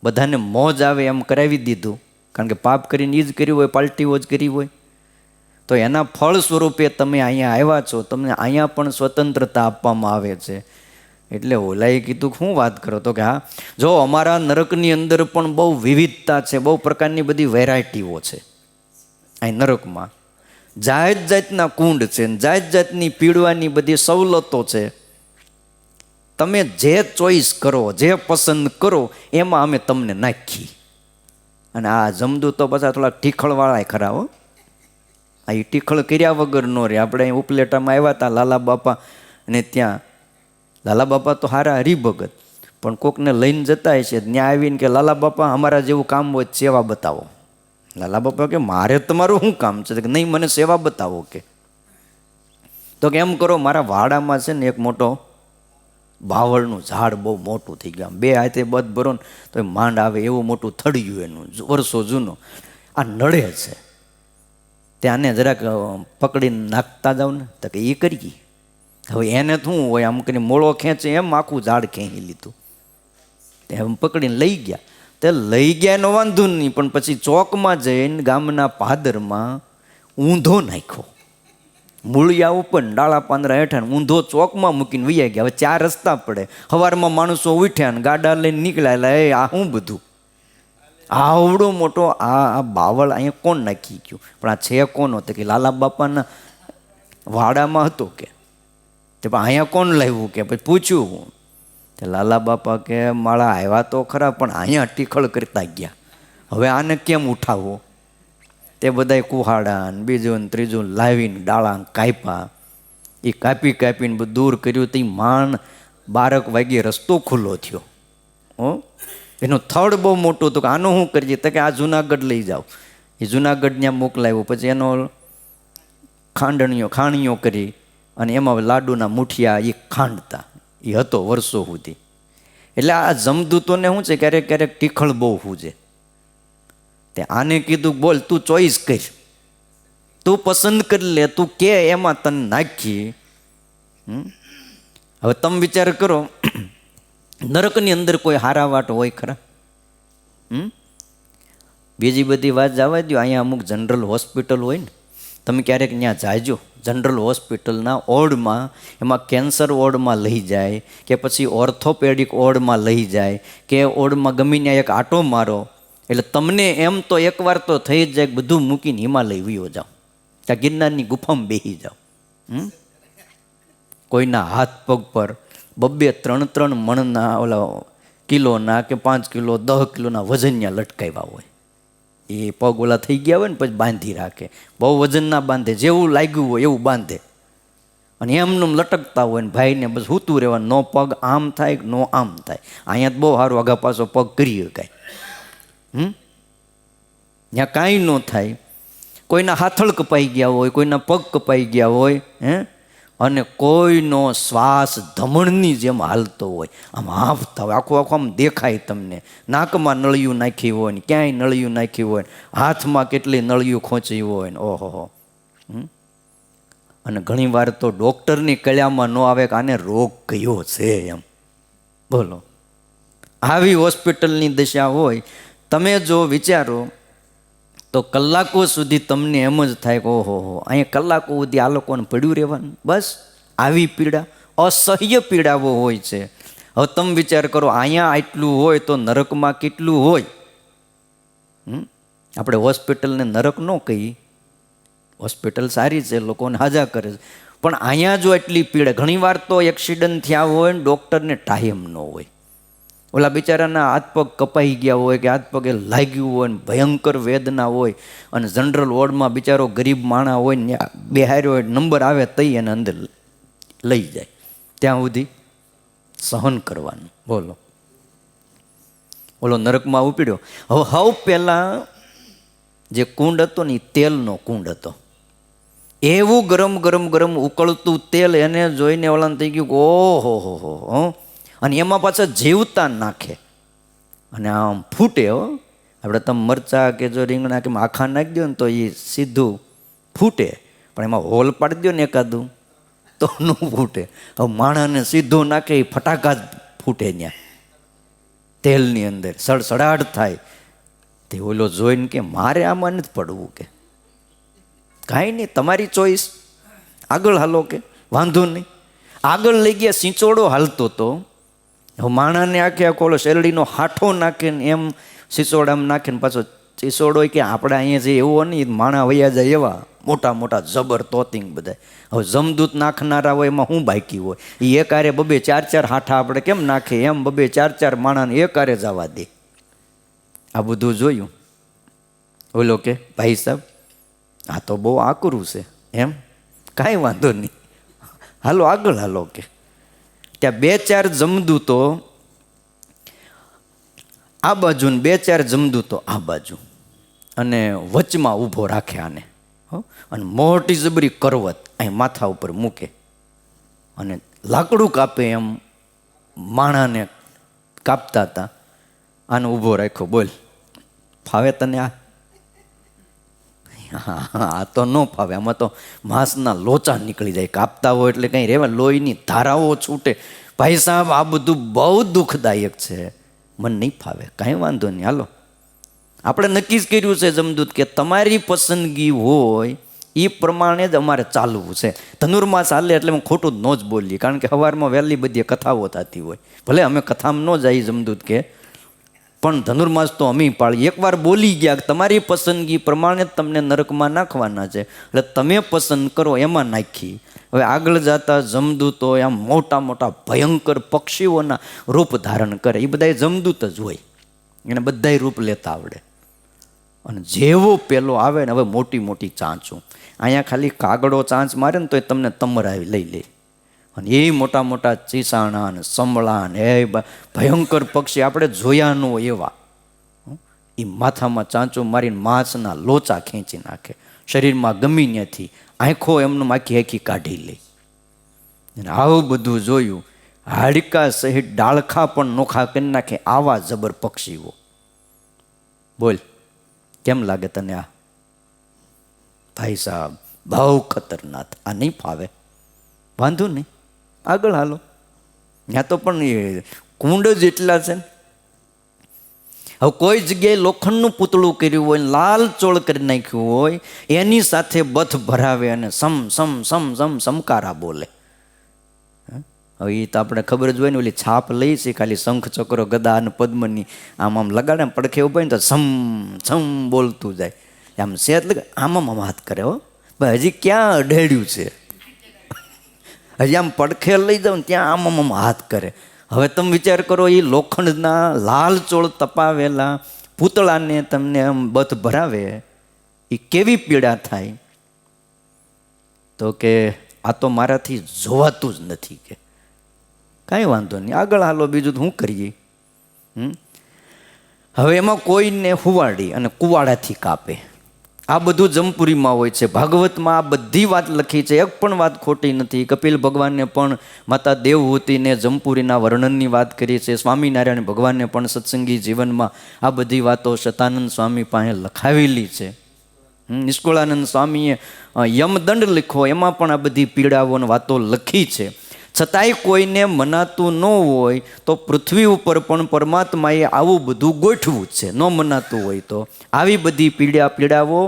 બધાને મોજ આવે એમ કરાવી દીધું, કારણ કે પાપ કરીને એ જ કર્યું હોય, પાલટીઓ જ કરી હોય. તો એના ફળ સ્વરૂપે તમે અહીંયા આવ્યા છો, તમને અહીંયા પણ સ્વતંત્રતા આપવામાં આવે છે. એટલે ઓલાએ કીધું, શું વાત કરો? તો કે હા, જો અમારા નરકની અંદર પણ બહુ વિવિધતા છે, બહુ પ્રકારની બધી વેરાયટીઓ છે. અહીં નરકમાં જાત જાતના કુંડ છે, જાત જાતની પીડવાની બધી સવલતો છે. તમે જે ચોઈસ કરો, જે પસંદ કરો એમાં અમે તમને નાખી. અને આ જમદૂતો પાછા થોડા ટીખળવાળા ખરા હો. આ એ ટીખળ કર્યા વગર નો રે. આપણે અહીં ઉપલેટામાં આવ્યા હતા લાલા બાપા, અને ત્યાં લાલા બાપા તો હારા હરિભગત, પણ કોકને લઈને જતા હશે, ત્યાં આવીને કે લાલા બાપા અમારા જેવું કામ હોય સેવા બતાવો. લાલા બાપા કે મારે તમારું શું કામ છે? કે નહીં, મને સેવા બતાવો. કે તો કે એમ કરો, મારા વાડામાં છે ને એક મોટો બાવળનું ઝાડ બહુ મોટું થઈ ગયું, 2 હાથે બધ ભરો ને તો માંડ આવે એવું મોટું થડિયું, એનું વર્ષો જૂનો. આ નડે છે, ત્યાંને જરાક પકડીને નાખતા જાવ ને. તો કે એ કરી. હવે એને શું હોય, આમ કરીને મોળો ખેંચે એમ આખું ઝાડ ખેંચી લીધું. તે એમ પકડીને લઈ ગયા. તે લઈ ગયા એનો વાંધો નહીં, પણ પછી ચોકમાં જઈને ગામના પાદરમાં ઊંધો નાખ્યો. મૂળિયા ઉપર ડાળા પાંદરા હેઠા ઊંધો ચોકમાં મૂકીને વૈયા ગયા. હવે 4 રસ્તા પડે. સવારમાં માણસો ઉઠ્યા ને ગાડા લઈને નીકળ્યા. એટલે આ શું બધું આવડો મોટો આ બાવળ અહીંયા કોણ નાખી ગયું? પણ આ છે કોનો? તો કે લાલા બાપાના વાડામાં હતો. કે પણ અહીંયા કોણ લાવ્યું? કે પછી પૂછ્યું હું. તે લાલા બાપા કે માળા આવ્યા તો ખરા, પણ અહીંયા ટીખળ કરતા ગયા. હવે આને કેમ ઉઠાવવો? તે બધાય કુહાડા ને બીજું ને ત્રીજું લાવીને ડાળા કાપ્યા. એ કાપી કાપીને બધું દૂર કર્યું. તો માંડ 12 વાગ્યે રસ્તો ખુલ્લો થયો. એનું થડ બહુ મોટું હતું. કે આનું શું કરીએ? તો કે આ જુનાગઢ લઈ જાઓ. એ જુનાગઢ ત્યાં મોકલાવ્યો. પછી એનો ખાણીઓ કરી અને એમાં લાડુના મુઠિયા એ ખાંડતા. એ હતો વર્ષો સુધી. એટલે આ જમદૂતોને શું છે, ક્યારેક ક્યારેક ટીખળ બહુ હુજે. તે આને કીધું, બોલ તું ચોઈસ કર, તું પસંદ કરી લે, તું કે એમાં તને નાખી. હવે તમે વિચાર કરો, નરકની અંદર કોઈ હારા વાટ હોય ખરા? બીજી બધી વાત જવા દો. અહીંયા અમુક જનરલ હોસ્પિટલ હોય ને, તમે ક્યારેક ત્યાં જાજો. જનરલ હોસ્પિટલના વોર્ડમાં, એમાં કેન્સર વોર્ડમાં લઈ જાય, કે પછી ઓર્થોપેડિક વોર્ડમાં લઈ જાય, કે વોર્ડમાં ગમે ત્યાં એક આટો મારો એટલે તમને એમ તો એકવાર તો થઈ જ જાય, બધું મૂકીને હિમાલય વયો જાઓ, ત્યાં ગિરનારની ગુફામાં બેસી જાઓ. કોઈના હાથ પગ પર 2-3 મણના ઓલા કિલોના કે 5 કિલો 10 કિલોના વજનિયા લટકાવ્યા હોય. એ પગ ઓલા થઈ ગયા હોય ને પછી બાંધી રાખે. બહુ વજન ના બાંધે, જેવું લાગ્યું હોય એવું બાંધે. અને એમનું લટકતા હોય ને ભાઈને બસ હૂતું રહેવાનું. નો પગ આમ થાય નો આમ થાય. અહીંયા બહુ સારું આગા પાછો પગ કરી શકાય. ત્યાં કાંઈ ન થાય. કોઈના હાથળ કપાઈ ગયા હોય, કોઈના પગ કપાઈ ગયા હોય, અને કોઈનો શ્વાસ ધમણની જેમ હાલતો હોય, આમ હાંફતા હોય, આખું આમ દેખાય તમને. નાકમાં નળિયું નાખી હોય ને, ક્યાંય નળિયું નાખ્યું હોય, હાથમાં કેટલી નળિયું ખોંચી હોય ને, ઓહો. અને ઘણી વાર તો ડૉક્ટરની કળિયામાં ન આવે કે આને રોગ કયો છે એમ. બોલો, આવી હોસ્પિટલની દશા હોય. તમે જો વિચારો તો કલાકો સુધી તમને એમ જ થાય કે ઓહો, અહીંયા કલાકો સુધી આ લોકોને પડ્યું રહેવાનું. બસ આવી પીડા, અસહ્ય પીડાઓ હોય છે. હવે તમે વિચાર કરો, અહીંયા આટલું હોય તો નરકમાં કેટલું હોય. આપણે હોસ્પિટલને નરક ન કહીએ, હોસ્પિટલ સારી છે, લોકોને હાજા કરે છે, પણ અહીંયા જો એટલી પીડા. ઘણીવાર તો એક્સિડન્ટ થયા હોય ને ડૉક્ટરને ટાઈમ ન હોય. ઓલા બિચારાના હાથ પગ કપાઈ ગયા હોય કે હાથ પગે લાગ્યું હોય ને ભયંકર વેદના હોય, અને જનરલ વોર્ડમાં બિચારો ગરીબ માણા હોય ને બેહાર્યો હોય, નંબર આવે તઈ એને અંદર લઈ જાય. ત્યાં સુધી સહન કરવાનું. બોલો, ઓલો નરકમાં ઉપડ્યો. હવે પહેલાં જે કુંડ હતો ને એ તેલનો કુંડ હતો. એવું ગરમ ગરમ ગરમ ઉકળતું તેલ એને જોઈને ઓલાને થઈ ગયું કે ઓહો હો. અને એમાં પાછા જીવતા નાખે અને આમ ફૂટે. હો, આપણે તમે મરચાં કે જો રીંગણા કે આખા નાખી દો ને તો એ સીધું ફૂટે, પણ એમાં હોલ પાડી દો ને એકાદું તો ન ફૂટે. હવે માણાને સીધું નાખે એ ફટાકા જ ફૂટે ત્યાં તેલની અંદર, સડસડાટ થાય. તે ઓલો જોઈને કે મારે આમાં નથી પડવું, કે કાંઈ નહીં તમારી ચોઈસ, આગળ હાલો, કે વાંધો નહીં. આગળ લઈ ગયા. સિંચોડો હાલતો હતો. હવે માણાને આખે આખો ઓલો શેરડીનો હાઠો નાખીને એમ સિસોડામાં નાખીને પાછો સિસોડો કે આપણે અહીંયા જે એવો નહીં, માણા વૈયા જાય એવા મોટા મોટા જબર તોતિંગ બધા. હવે જમદૂત નાખનારા હોય એમાં શું બાકી હોય, એ એકારે બબે ચાર ચાર હાઠા આપણે કેમ નાખે એમ બબે ચાર ચાર માણાને એકારે જવા દે. આ બધું જોયું. ઓલો કે ભાઈ સાહેબ આ તો બહુ આકરું છે. એમ કાંઈ વાંધો નહીં, હાલો આગળ હાલો. કે ત્યાં બે ચાર જમદૂતો આ બાજુ ને બે ચાર જમદૂતો આ બાજુ, અને વચમાં ઊભો રાખે આને. અને મોટી જબરી કરવત અહીં માથા ઉપર મૂકે અને લાકડું કાપે એમ માણાને કાપતા હતા. આને ઊભો રાખ્યો. બોલ, ફાવે તને આ? આ તો ન ફાવે, આમાં તો માંસના લોચા નીકળી જાય. કાપતા હોય એટલે કંઈ રહેવા, લોહીની ધારાઓ છૂટે. ભાઈ સાહેબ આ બધું બહુ દુઃખદાયક છે, મને નહીં ફાવે. કાંઈ વાંધો નહીં, હાલો. આપણે નક્કી જ કર્યું છે જમદૂત કે તમારી પસંદગી હોય એ પ્રમાણે જ અમારે ચાલવું છે. ધનુર્માસ હાલે એટલે અમે ખોટું જ ન જ બોલીએ, કારણ કે સવારમાં વહેલી બધી કથાઓ થતી હોય. ભલે અમે કથામાં ન જઈએ જમદૂત કે, પણ ધનુર્માસ તો અમે પાળીએ. એકવાર બોલી ગયા કે તમારી પસંદગી પ્રમાણે તમને નરકમાં નાખવાના છે, એટલે તમે પસંદ કરો એમાં નાખી. હવે આગળ જતા જમદૂતો આમ મોટા મોટા ભયંકર પક્ષીઓના રૂપ ધારણ કરે. એ બધા જમદૂત જ હોય, એને બધાય રૂપ લેતા આવડે. અને જેવો પેલો આવે ને, હવે મોટી મોટી ચાંચું, અહીંયા ખાલી કાગડો ચાંચ મારે ને તો એ તમને તમરાવી લઈ લે. અને એ મોટા મોટા ચીસાણા ને સંભળા ને એ ભયંકર પક્ષી આપણે જોયા ન હોય એવા, એ માથામાં ચાંચું મારીને માંસના લોચા ખેંચી નાખે. શરીરમાં ગમી ત્યાંથી આંખો એમને આખી આખી કાઢી લે. અને આવું બધું જોયું. હાડકા સહિત ડાળખા પણ નોખા કરી નાખે આવા જબર પક્ષીઓ. બોલ, કેમ લાગે તને આ? ભાઈ સાહેબ બહુ ખતરનાક. આ નહીં ફાવે, વાંધો નહીં, આગળ હાલો. ત્યાં તો પણ એ કુંડ જ એટલા છે ને. હવે કોઈ જગ્યાએ લોખંડનું પૂતળું કર્યું હોય, લાલ ચોળ કરી નાખ્યું હોય, એની સાથે બથ ભરાવે અને સમ સમ સમ સમ સમકારા બોલે. હવે એ તો આપણે ખબર જ હોય ને, ઓલી છાપ લઈ છે ખાલી શંખ ચક્રો ગદા અને પદ્મની, આમ આમ લગાડે પડખે ઉભા ને તો સમ સમ બોલતું જાય. આમ છે એટલે આમ આમ હાથ કરે. હો ભાઈ હજી ક્યાં અઢેડ્યું છે, હજી આમ પડખે લઈ જાવ ને ત્યાં આમ આમ હાથ કરે. હવે તમે વિચાર કરો, એ લોખંડના લાલ ચોળ તપાવેલા પૂતળાને તમને આમ બથ ભરાવે, એ કેવી પીડા થાય. તો કે આ તો મારાથી જોવાતું જ નથી. કે કાંઈ વાંધો નહીં, આગળ હાલો, બીજું શું કરીએ. હવે એમાં કોઈને હુવાડી અને કુવાડાથી કાપે. આ બધું જમપુરીમાં હોય છે. ભાગવતમાં આ બધી વાત લખી છે, એક પણ વાત ખોટી નથી. કપિલ ભગવાનને પણ માતા દેવહૂતિને જમપુરીના વર્ણનની વાત કરી છે. સ્વામિનારાયણ ભગવાનને પણ સત્સંગી જીવનમાં આ બધી વાતો શતાનંદ સ્વામી પાસે લખાવેલી છે. નિષ્કુળાનંદ સ્વામીએ યમદંડ લખ્યો, એમાં પણ આ બધી પીડાઓ અને વાતો લખી છે. છતાંય કોઈને મનાતું ન હોય તો પૃથ્વી ઉપર પણ પરમાત્માએ આવું બધું ગોઠવું જ છે. ન મનાતું હોય તો આવી બધી પીડાઓ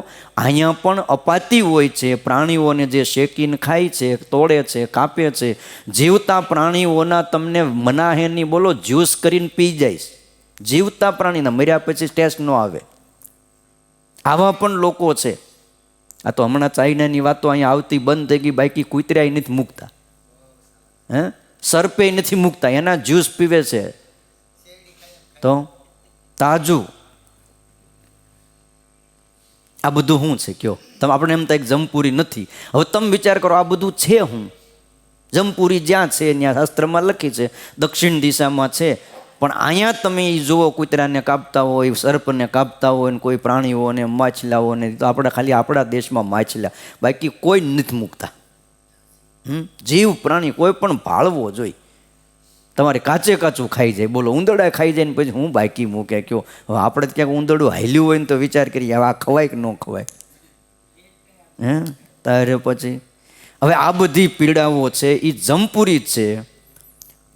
અહીંયા પણ અપાતી હોય છે. પ્રાણીઓને જે શેકીને ખાય છે, તોડે છે, કાપે છે. જીવતા પ્રાણીઓના તમને મનાહેની બોલો જ્યુસ કરીને પી જાય. જીવતા પ્રાણીના, મર્યા પછી ટેસ્ટ ન આવે. આવા પણ લોકો છે. આ તો હમણાં ચાઇનાની વાતો અહીંયા આવતી બંધ થઈ ગઈ, બાકી કૂતરાય નથી મૂકતા, સર્પે નથી મૂકતા, એના જ્યુસ પીવે છે. તો તાજું આ બધું શું છે કયો તમે? આપણે એમ તો એક જમપુરી નથી. હવે તમે વિચાર કરો, આ બધું છે હું? જમપુરી જ્યાં છે ત્યાં શાસ્ત્રમાં લખી છે દક્ષિણ દિશામાં છે, પણ અહીંયા તમે એ જુઓ, કૂતરાને કાપતા હોય, સર્પને કાપતા હોય, ને કોઈ પ્રાણીઓને, માછલાઓને, તો આપણે ખાલી આપણા દેશમાં માછલા, બાકી કોઈ નથી મૂકતા. જીવ પ્રાણી કોઈ પણ ભાળવો જોઈએ. તમારે કાચે કાચું ખાઈ જાય, બોલો ઉંદરડા ખાઈ જાય ને પછી હું બાકી મૂકે કયો. હવે આપણે ક્યાંક ઉંદરડું હાલ્યું હોય ને તો વિચાર કરીએ હવે આ ખવાય કે ન ખવાય. તારે પછી હવે આ બધી પીડાઓ છે એ જમપુરી છે,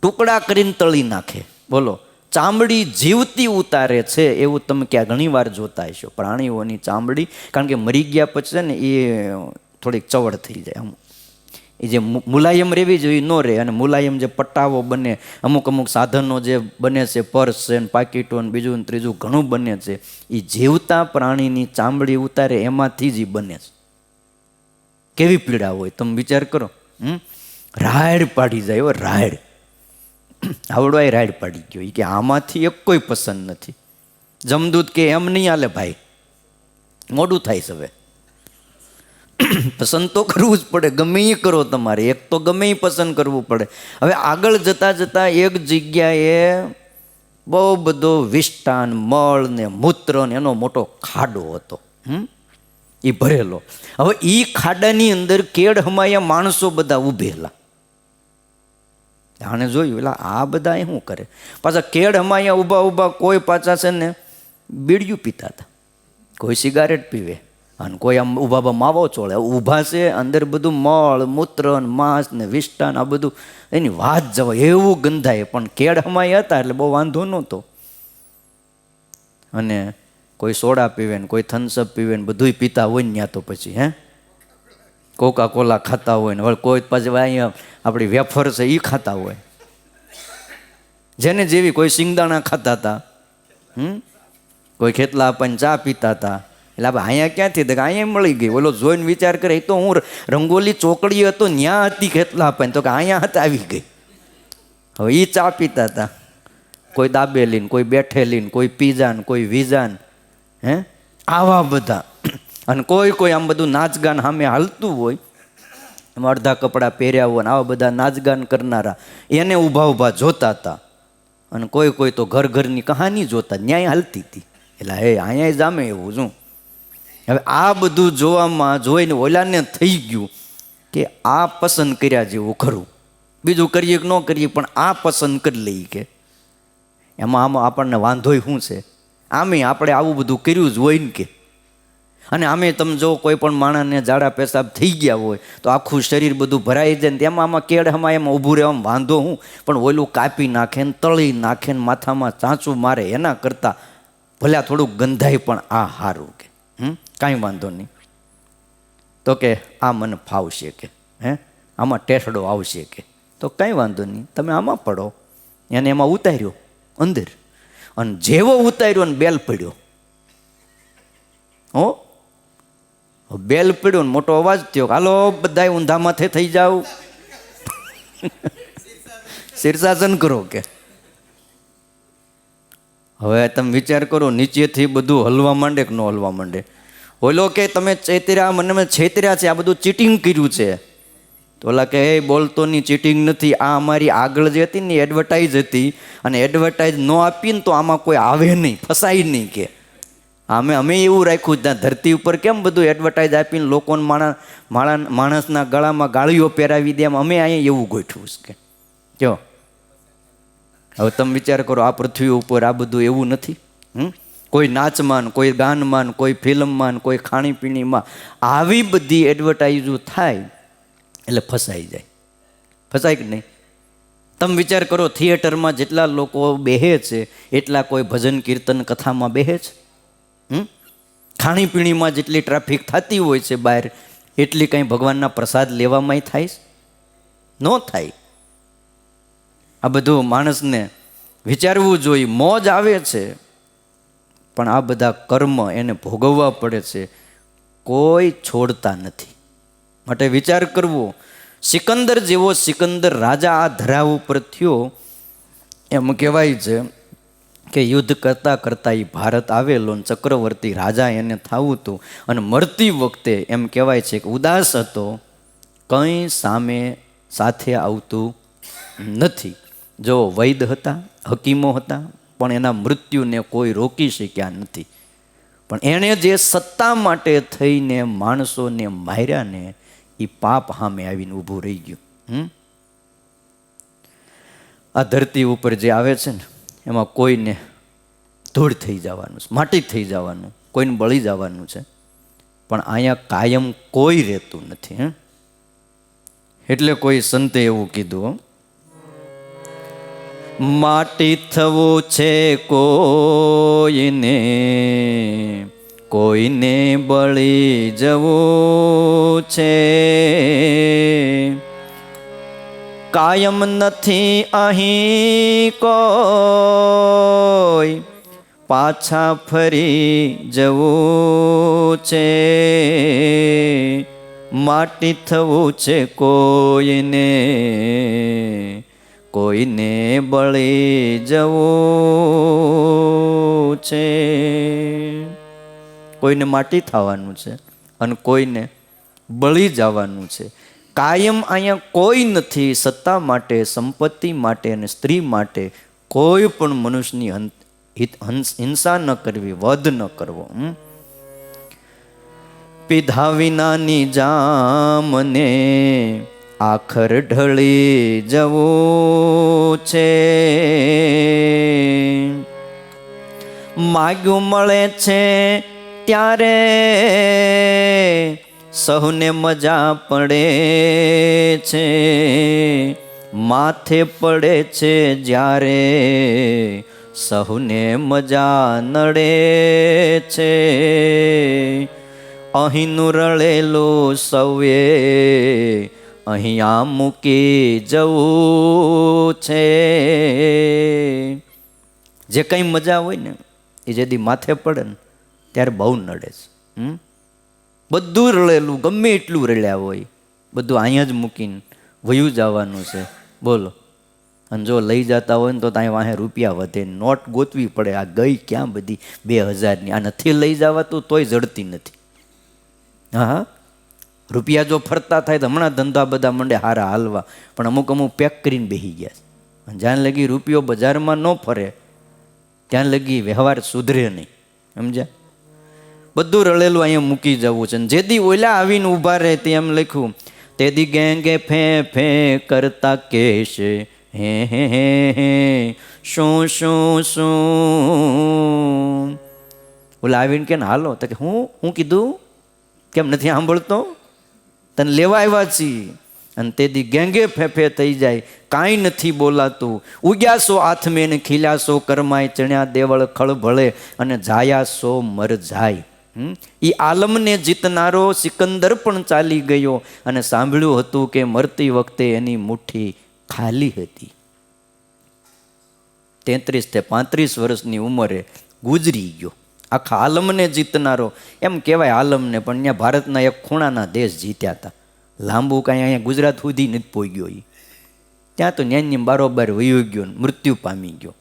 ટુકડા કરીને તળી નાખે. બોલો, ચામડી જીવતી ઉતારે છે, એવું તમે ક્યાં ઘણી વાર જોતા હશો પ્રાણીઓની ચામડી. કારણ કે મરી ગયા પછી છે ને એ થોડીક ચવડ થઈ જાય. એ જે મુલાયમ રહેવી જોઈએ ન રહે, અને મુલાયમ જે પટ્ટાઓ બને, અમુક અમુક સાધનો જે બને છે, પર્સ છે ને પાકીટો ને બીજું ને ત્રીજું ઘણું બને છે, એ જીવતા પ્રાણીની ચામડી ઉતારે એમાંથી જ એ બને છે. કેવી પીડા હોય તમે વિચાર કરો. રાયડ પાડી જાય. હો રાયડ, આવડો એ રાયડ પાડી ગયો. એ કે આમાંથી એક કોઈ પસંદ નથી. જમદૂત કે એમ નહીં હાલે ભાઈ, મોડું થાય છે. હવે પસંદ તો કરવું જ પડે, ગમે એ કરો તમારે, એક તો ગમે એ પસંદ કરવું પડે. હવે આગળ જતાં જતાં એક જગ્યાએ બહુ બધો વિષ્ટાન, મળ ને મૂત્ર ને એનો મોટો ખાડો હતો, એ ભરેલો. હવે એ ખાડાની અંદર કેડ હમાયા માણસો બધા ઊભેલા. આને જોયું એટલે આ બધા શું કરે, પાછા કેડ હમાયા ઊભા ઊભા કોઈ પાછા છે ને બીડિયું પીતા હતા, કોઈ સિગારેટ પીવે, અને કોઈ આમ ઊભા માવો ચોળે. ઊભા છે, અંદર બધું મળ મૂત્ર ને માંસ ને વિષ્ટાન આ બધું એની વાત જવાય એવું ગંધાય. પણ કેડ હમાયા હતા એટલે બહુ વાંધો નહોતો. અને કોઈ સોડા પીવે ને કોઈ થમ્સઅપ પીવે ને બધું પીતા હોય ને ત્યાં તો પછી કોકા કોલા ખાતા હોય ને કોઈ પાછું અહીંયા આપણી વેફર છે એ ખાતા હોય, જેને જેવી. કોઈ સિંગદાણા ખાતા હતા, કોઈ ખેતલા આપણને ચા પીતા હતા. એટલે આપણે અહીંયા ક્યાંથી તો અહીંયા મળી ગઈ. ઓલો જોઈને વિચાર કરે તો હું રંગોલી ચોકડી હતો ત્યાં હતી ખેતલા આપણને, તો કે અહીંયા હતા આવી ગઈ. હવે એ ચા પીતા હતા. કોઈ દાબેલી ને કોઈ બેઠેલી ને કોઈ પીઝા ને કોઈ વિઝા ને આવા બધા. અને કોઈ કોઈ આમ બધું નાચગાન સામે હાલતું હોય, એમાં અડધા કપડાં પહેર્યા હોય ને આવા બધા નાચગાન કરનારા એને ઊભા ઊભા જોતા હતા. અને કોઈ કોઈ તો ઘર ઘરની કહાની જોતા, ન્યાય હાલતી હતી. એટલે અહીંયા જામે એવું શું. હવે આ બધું જોવામાં જોઈને ઓલાને થઈ ગયું કે આ પસંદ કર્યા જેવું ખરું, બીજું કરીએ કે ન કરીએ પણ આ પસંદ કરી લઈએ. કે આમાં આપણને વાંધોય શું છે, આમે આપણે આવું બધું કર્યું જ હોય ને. કે અને આમે તમે જો કોઈ પણ માણસને ઝાડા પેશાબ થઈ ગયા હોય તો આખું શરીર બધું ભરાઈ જાય ને તેમાં આમાં કેળમાં એમાં ઊભું રહેવામાં વાંધો હું. પણ ઓલું કાપી નાખે ને તળી નાખે ને માથામાં ચાંચું મારે એના કરતાં ભલે થોડુંક ગંધાય પણ આ સારું. કે કાંઈ વાંધો નહીં. તો કે આ મને ફાવશે, કે આમાં ટેસડો આવશે. કે તો કાંઈ વાંધો નહીં, તમે આમાં પડો. એને એમાં ઉતાર્યો અંદર, અને જેવો ઉતાર્યો ને બેલ પડ્યો. બેલ પડ્યો ને મોટો અવાજ થયો, હાલો બધા ઊંધા માથે થઈ જાવ, શીર્ષાસન કરો. કે હવે તમે વિચાર કરો, નીચેથી બધું હલવા માંડે કે ન હલવા માંડે. ઓલો કે તમે છેતર્યા, મને છેતર્યા છે, આ બધું ચીટિંગ કર્યું છે. તો ઓલા કે એ બોલતો ની ચીટિંગ નથી, આ અમારી આગળ જે હતી ને એડવર્ટાઇઝ હતી, અને એડવર્ટાઇઝ ન આપી ને તો આમાં કોઈ આવે નહીં, ફસાય નહીં. કે અમે એવું રાખ્યું ત્યાં ધરતી ઉપર કેમ બધું એડવર્ટાઇઝ આપીને લોકોને માણસના ગળામાં ગાળીઓ પહેરાવી દે, એમ અમે અહીંયા એવું ગોઠવું છે. કે જો હવે તમે વિચાર કરો, આ પૃથ્વી ઉપર આ બધું એવું નથી. કોઈ નાચમાં, કોઈ ગાનમાં, કોઈ ફિલ્મમાં, કોઈ ખાણીપીણીમાં આવી બધી એડવર્ટાઇઝો થાય એટલે ફસાઈ જાય. ફસાય કે નહીં? તમે વિચાર કરો, થિયેટરમાં જેટલા લોકો બેહે છે એટલા કોઈ ભજન કીર્તન કથામાં બેહે છે? ખાણીપીણીમાં જેટલી ટ્રાફિક થતી હોય છે બહાર, એટલી કંઈ ભગવાનના પ્રસાદ લેવામાં થાય? ન થાય. આ બધું માણસને વિચારવું જોઈએ. મોજ આવે છે પણ આ બધા કર્મ એને ભોગવવા પડે છે, કોઈ છોડતા નથી. માટે વિચાર કરવો. સિકંદર જેવો સિકંદર રાજા આ ધરા ઉપર થયો, એમ કહેવાય છે કે યુદ્ધ કરતાં કરતાં એ ભારત આવેલો ને ચક્રવર્તી રાજા એને થવું હતું. અને મરતી વખતે એમ કહેવાય છે કે ઉદાસ હતો, કંઈ સાથે આવતું નથી. જો વૈદ હતા, હકીમો હતા, પણ એના મૃત્યુને કોઈ રોકી શક્યા નથી. પણ એણે જે સત્તા માટે થઈને માણસોને માર્યા ને, એ પાપ સામે આવીને ઊભું રહી ગયું. આ ધરતી ઉપર જે આવે છે ને, એમાં કોઈને ધૂળ થઈ જવાનું છે, માટી થઈ જવાનું, કોઈને બળી જવાનું છે, પણ અહીંયા કાયમ કોઈ રહેતું નથી. એટલે કોઈ સંતે એવું કીધું, માટી થવું છે કોઈને, કોઈને બળી જવું છે, કાયમ નથી અહીં કોઈ, પાછા ફરી જવું છે, માટી થવું છે કોઈને, કોઈને બળી જવું છે. કોઈને માટી થવાનું છે અને કોઈને બળી જવાનું છે. કાયમ અહીંયા કોઈ નથી. સત્તા માટે, સંપત્તિ માટે અને સ્ત્રી માટે કોઈ પણ મનુષ્યની હિંસા ન કરવી, વધ ન કરવો. પીધા વિનાની જામને આખર ઢળી જવું છે, માગ્યું મળે છે ત્યારે સહુને મજા પડે છે, માથે પડે છે જ્યારે સહુને મજા નડે છે, અહીંનું રળેલું સૌએ અહીંયા મૂકી જવું છે. જે કંઈ મજા હોય ને એ જેથી માથે પડે ને ત્યારે બહુ નડે છે. બધું રળેલું ગમે એટલું રળ્યા હોય બધું અહીંયા જ મૂકીને વયું જવાનું છે. બોલો. અને જો લઈ જતા હોય ને તો ત્યાં વાહે રૂપિયા વધે, નોટ ગોતવી પડે. આ ગઈ ક્યાં બધી 2000ની? આ નથી લઈ જવાતું તોય જડતી નથી. હા, રૂપિયા જો ફરતા થાય તો હમણાં ધંધા બધા મંડે હારા હાલવા, પણ અમુક પેક કરીને બેસી ગયા છે. જ્યાં લગી રૂપિયો બજારમાં ન ફરે ત્યાં લગી વ્યવહાર સુધરે નહીં. સમજ્યા? બધું રળેલું અહીંયા મૂકી જવું છે. જેદી ઓલા આવીને ઊભા રહે તે એમ લખ્યું, તેદી ગેંગે ફે ફે કરતા કેશે હે હે હે હે શું શું શું. ઓલા આવીને કે હાલો તો કે હું કીધું, કેમ નથી સાંભળતો? તને લેવા આવ્યા છીએ. અને તેદી ગેંગે ફેફે થઈ જાય, કાંઈ નથી બોલાતું. ઉગ્યાસો આથમે ને ખીલ્યાસો કરમાય, ચણ્યા દેવળ ખળભળે અને જાયાસો મર જાય. એ આલમને જીતનારો સિકંદર પણ ચાલી ગયો અને સાંભળ્યું હતું કે મરતી વખતે એની મુઠ્ઠી ખાલી હતી. 33 થી 35 વર્ષની ઉંમરે ગુજરી ગયો. આખા આલમને જીતનારો એમ કહેવાય આલમને, પણ ત્યાં ભારતના એક ખૂણાના દેશ જીત્યા હતા. લાંબુ કાંઈ અહીંયા ગુજરાત સુધી નથી પહોંચ્યો. ત્યાં તો ન્યાની બારોબાર વયો ગયો, મૃત્યુ પામી ગયો.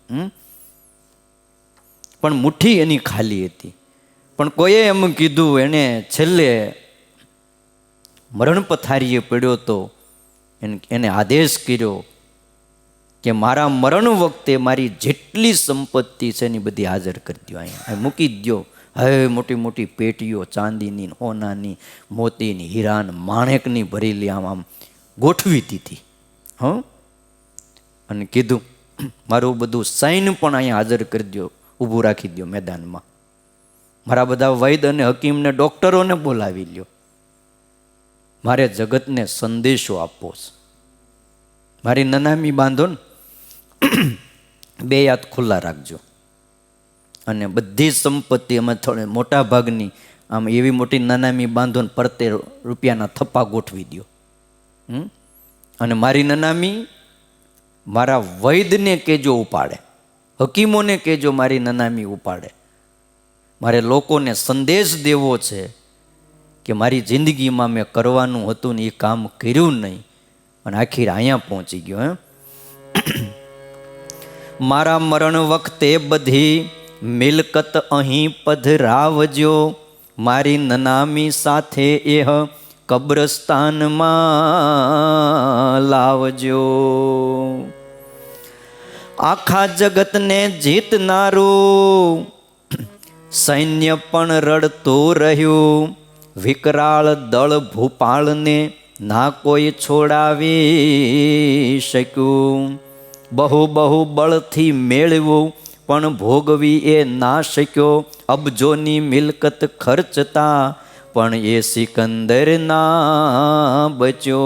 પણ મુઠ્ઠી એની ખાલી હતી. પણ કોઈએ એમ કીધું, એને છેલ્લે મરણ પથારીએ પડ્યો તો એને આદેશ કર્યો કે મારા મરણ વખતે મારી જેટલી સંપત્તિ છે એની બધી હાજર કરી દો, અહીંયા મૂકી દો. હવે મોટી મોટી પેટીઓ ચાંદીની, હોનાની, મોતીની, હીરાન, માણેકની ભરેલી આમ ગોઠવી દીધી. અને કીધું મારું બધું સાઈન પણ અહીંયા હાજર કરી દો, ઊભું રાખી દો મેદાનમાં. મારા બધા વૈદ અને હકીમને, ડૉક્ટરોને બોલાવી લ્યો. મારે જગતને સંદેશો આપવો છે. મારી નનામી બાંધો ને, 2 હાથ ખુલ્લા રાખજો. અને બધી સંપત્તિ અમે થોડી મોટા ભાગની આમ એવી મોટી નનામી બાંધો ને પરતે રૂપિયાના થપ્પા ગોઠવી દો. અને મારી નનામી મારા વૈદને કેજો ઉપાડે, હકીમોને કેજો મારી નનામી ઉપાડે. મારે લોકોને સંદેશ દેવો છે કે મારી જિંદગીમાં મેં કરવાનું હતું ને એ કામ કર્યું નહીં, અને આખીર અહીંયા પહોંચી ગયો. મારા મરણ વખતે બધી મિલકત અહીં પધરાવજો, મારી નનામી સાથે એહ કબ્રસ્તાનમાં લાવજો. આખા જગતને જીતનારું સૈન્ય પણ રડતું રહ્યું. વિકરાળ દળ ભૂપાળને ના કોઈ છોડાવી શક્યું. બહુ બહુ બળથી મેળવ્યું પણ ભોગવી એ ના શક્યો. અબજોની મિલકત ખર્ચતા પણ એ સિકંદર ના બચ્યો.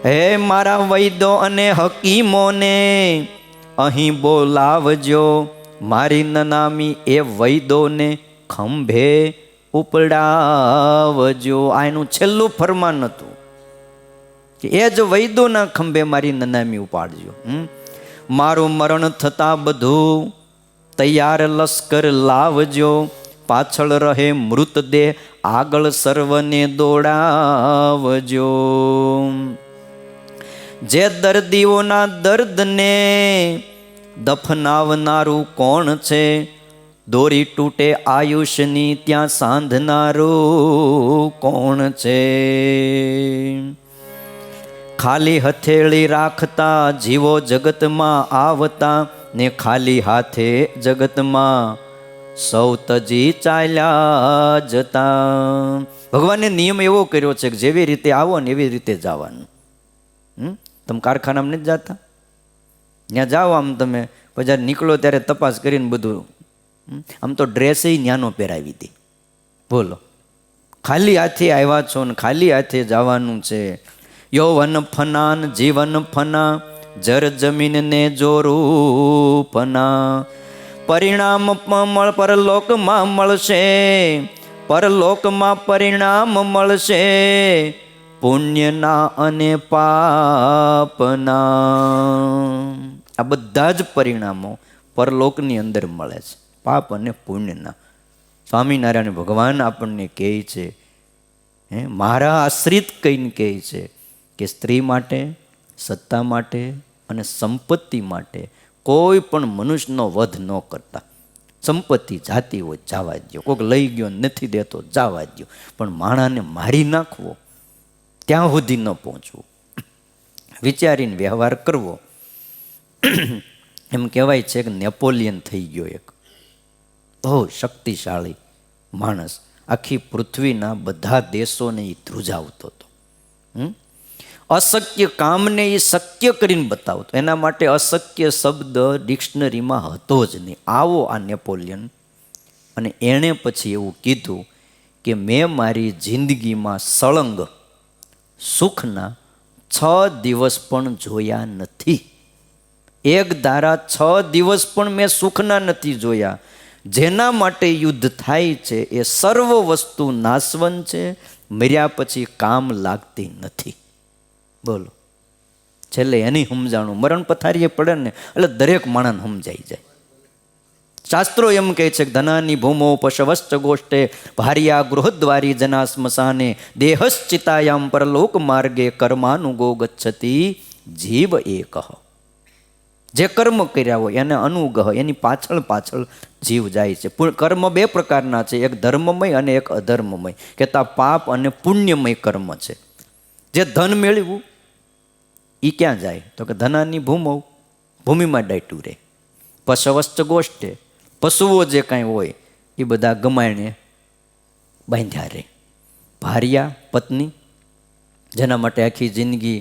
હે મારા વૈદો અને હકીમોને અહીં બોલાવજો. મારી નનામી એ વૈદોને ખંભે ઉપડાવજો. આ એનું છેલ્લું ફરમાન હતું કે એ જ વૈદોના ખંભે મારી નનામી ઉપાડજો. મારું મરણ થતા બધું તૈયાર લશ્કર લાવજો. પાછળ રહે મૃતદેહ આગળ સર્વને દોડાવજો. જે દર્દીઓના દર્દને દફનાવનારું કોણ છે? દોરી તૂટે આયુષ્યની ત્યાં સાંધનારું કોણ છે? ખાલી હથેળી રાખતા જીવો જગતમાં આવતા ને ખાલી હાથે જગતમાં સૌ તજી ચાલ્યા જતા. ભગવાને નિયમ એવો કર્યો છે કે જેવી રીતે આવો ને એવી રીતે જવાનું. તમે કારખાનામાં નથી જતા? ત્યાં જાઓ આમ તમે પછી નીકળો ત્યારે તપાસ કરીને બધું. આમ તો ડ્રેસે ન્યાનો પહેરાવી દે. બોલો, ખાલી હાથે આવ્યા છો ને ખાલી હાથે જવાનું છે. યૌવન ફના જીવન ફના જર જમીનને જોરું ફના. પરિણામ પરલોકમાં મળશે, પરલોકમાં પરિણામ મળશે. પુણ્યના અને પાપના આ બધા જ પરિણામો પરલોકની અંદર મળે છે, પાપ અને પુણ્યના. સ્વામિનારાયણ ભગવાન આપણને કહે છે, મારા આશ્રિત કહીને કહે છે કે સ્ત્રી માટે, સત્તા માટે અને સંપત્તિ માટે કોઈ પણ મનુષ્યનો વધ ન કરતા. સંપત્તિ જાતી હોય જવા દો, કોઈક લઈ ગયો નથી દેતો જવા દો, પણ માણાને મારી નાખવો ત્યાં સુધી ન પહોંચવું. વિચારીને વ્યવહાર કરવો. એમ કહેવાય છે કે નેપોલિયન થઈ ગયો એક બહુ શક્તિશાળી માણસ. આખી પૃથ્વીના બધા દેશોને એ ધ્રુજાવતો હતો. અશક્ય કામને એ શક્ય કરીને બતાવતો. એના માટે અશક્ય શબ્દ ડિક્શનરીમાં હતો જ નહીં. આવો આ નેપોલિયન. અને એણે પછી એવું કીધું કે મેં મારી જિંદગીમાં સળંગ સુખના 6 દિવસ પણ જોયા નથી. એક ધારા 6 દિવસ પણ મેં સુખના નથી જોયા. જેના માટે યુદ્ધ થાય છે એ સર્વ વસ્તુ નાશવંત છે, મર્યા પછી કામ લાગતી નથી. બોલો, છેલ્લે એની સમજાણું મરણ પથારીએ પડે ને એટલે દરેક માણસને સમજાઈ જાય. શાસ્ત્રો એમ કહે છે કે ધનાની ભૂમો પશવશ્ચ ગોષ્ઠે ભાર્યા ગૃહદ્વારી જના સ્મશાને દેહશ્ચિતાયામ પરલોક માર્ગે કર્માનુગો ગચ્છતિ જીવ એક. જે કર્મ કર્યા હોય એને અનુગહ, એની પાછળ પાછળ જીવ જાય છે. કર્મ 2 પ્રકારના છે, એક ધર્મમય અને એક અધર્મમય. કહેતા પાપ અને પુણ્યમય કર્મ છે. જે ધન મેળવ્યું એ ક્યાં જાય? તો કે ધનાની ભૂમો, ભૂમિમાં દાટ્યું રહે. પશવશ્ચ ગોષ્ઠે, પશુઓ જે કાંઈ હોય એ બધા ગમાયણે બાંધ્યા રહે. ભાર્યા પત્ની, જેના માટે આખી જિંદગી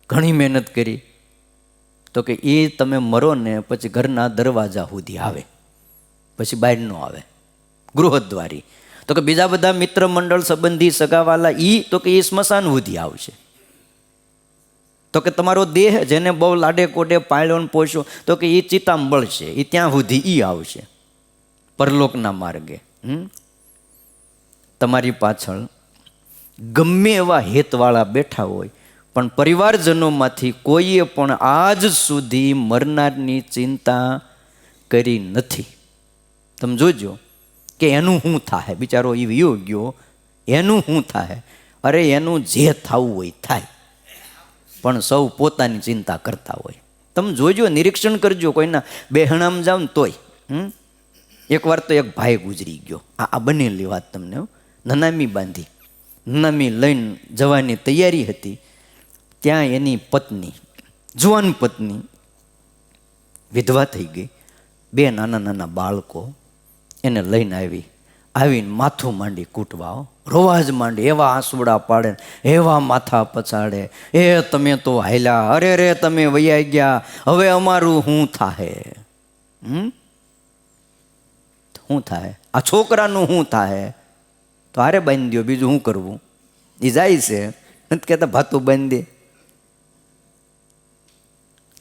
ઘણી મહેનત કરી, તો કે એ તમે મરો ને પછી ઘરના દરવાજા સુધી આવે, પછી બહાર ન આવે. ગૃહદ્વારી, તો કે બીજા બધા મિત્ર મંડળ સંબંધી સગાવાલા તો કે એ સ્મશાન સુધી આવશે. તો કે તમારો દેહ જેને બહુ લાડે કોડે પાળ્યો ને પોષ્યો, તો કે એ ચિતામાં બળશે, એ ત્યાં સુધી એ આવશે પરલોકના માર્ગે. તમારી પાછળ ગમે એવા હેતવાળા બેઠા હોય, પણ પરિવારજનોમાંથી કોઈએ પણ આજ સુધી મરનારની ચિંતા કરી નથી. તમે જોજો કે એનું શું થાય, બિચારો એ વિયો ગયો, એનું શું થાય? અરે એનું જે થવું હોય થાય, પણ સૌ પોતાની ચિંતા કરતા હોય. તમે જોજો, નિરીક્ષણ કરજો. કોઈના બેહણામાં જાઓ ને તોય. એકવાર તો એક ભાઈ ગુજરી ગયો, આ બનેલી વાત તમને. નનામી બાંધી, નનામી લઈને જવાની તૈયારી હતી. ત્યાં એની પત્ની જુવાન પત્ની વિધવા થઈ ગઈ, 2 નાના નાના બાળકો એને લઈને આવીને માથું માંડી કૂટવા, રોવા જ માંડી, એવા આંસુડા પાડે, એવા માથા પછાડે, એ તમે તો હાલ્યા, અરે રે તમે વૈયા ગયા, હવે અમારું શું થાહે? શું થાય? આ છોકરાનું શું થાય? તો હારે બાંધી દો, બીજું શું કરવું? એ જાય છે, નથી કહેતા ભાતું બાંધી દે.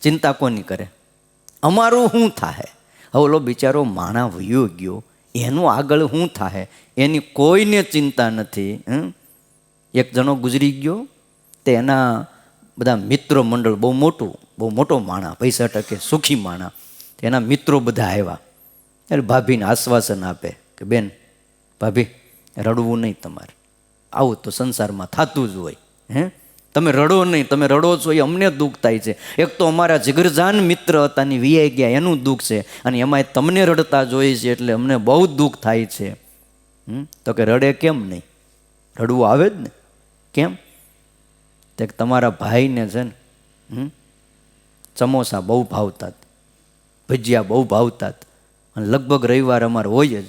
ચિંતા કોની કરે? અમારું શું થાય? હવે ઓલો બિચારો માણા વયો ગયો, એનું આગળ શું થાય એની કોઈને ચિંતા નથી. એક જણો ગુજરી ગયો, તે એના બધા મિત્રો મંડળ, બહુ મોટો માણા, પૈસા ટકે સુખી માણા, એના મિત્રો બધા આવ્યા. એટલે ભાભીને આશ્વાસન આપે કે બેન, ભાભી રડવું નહીં તમારે, આવું તો સંસારમાં થતું જ હોય. તમે રડો નહીં, તમે રડો છો એ અમને દુઃખ થાય છે. એક તો અમારા જીગરજાન મિત્ર હતા ને વીઆઈ ગયા, એનું દુઃખ છે, અને એમાંય તમને રડતા જોઈએ છે એટલે અમને બહુ દુઃખ થાય છે. તો કે રડે કેમ નહીં? રડવું આવે જ ને. કેમ? તે તમારા ભાઈને છે ને સમોસા બહુ ભાવતા, ભજીયા બહુ ભાવતા, અને લગભગ રવિવાર અમારે હોય જ.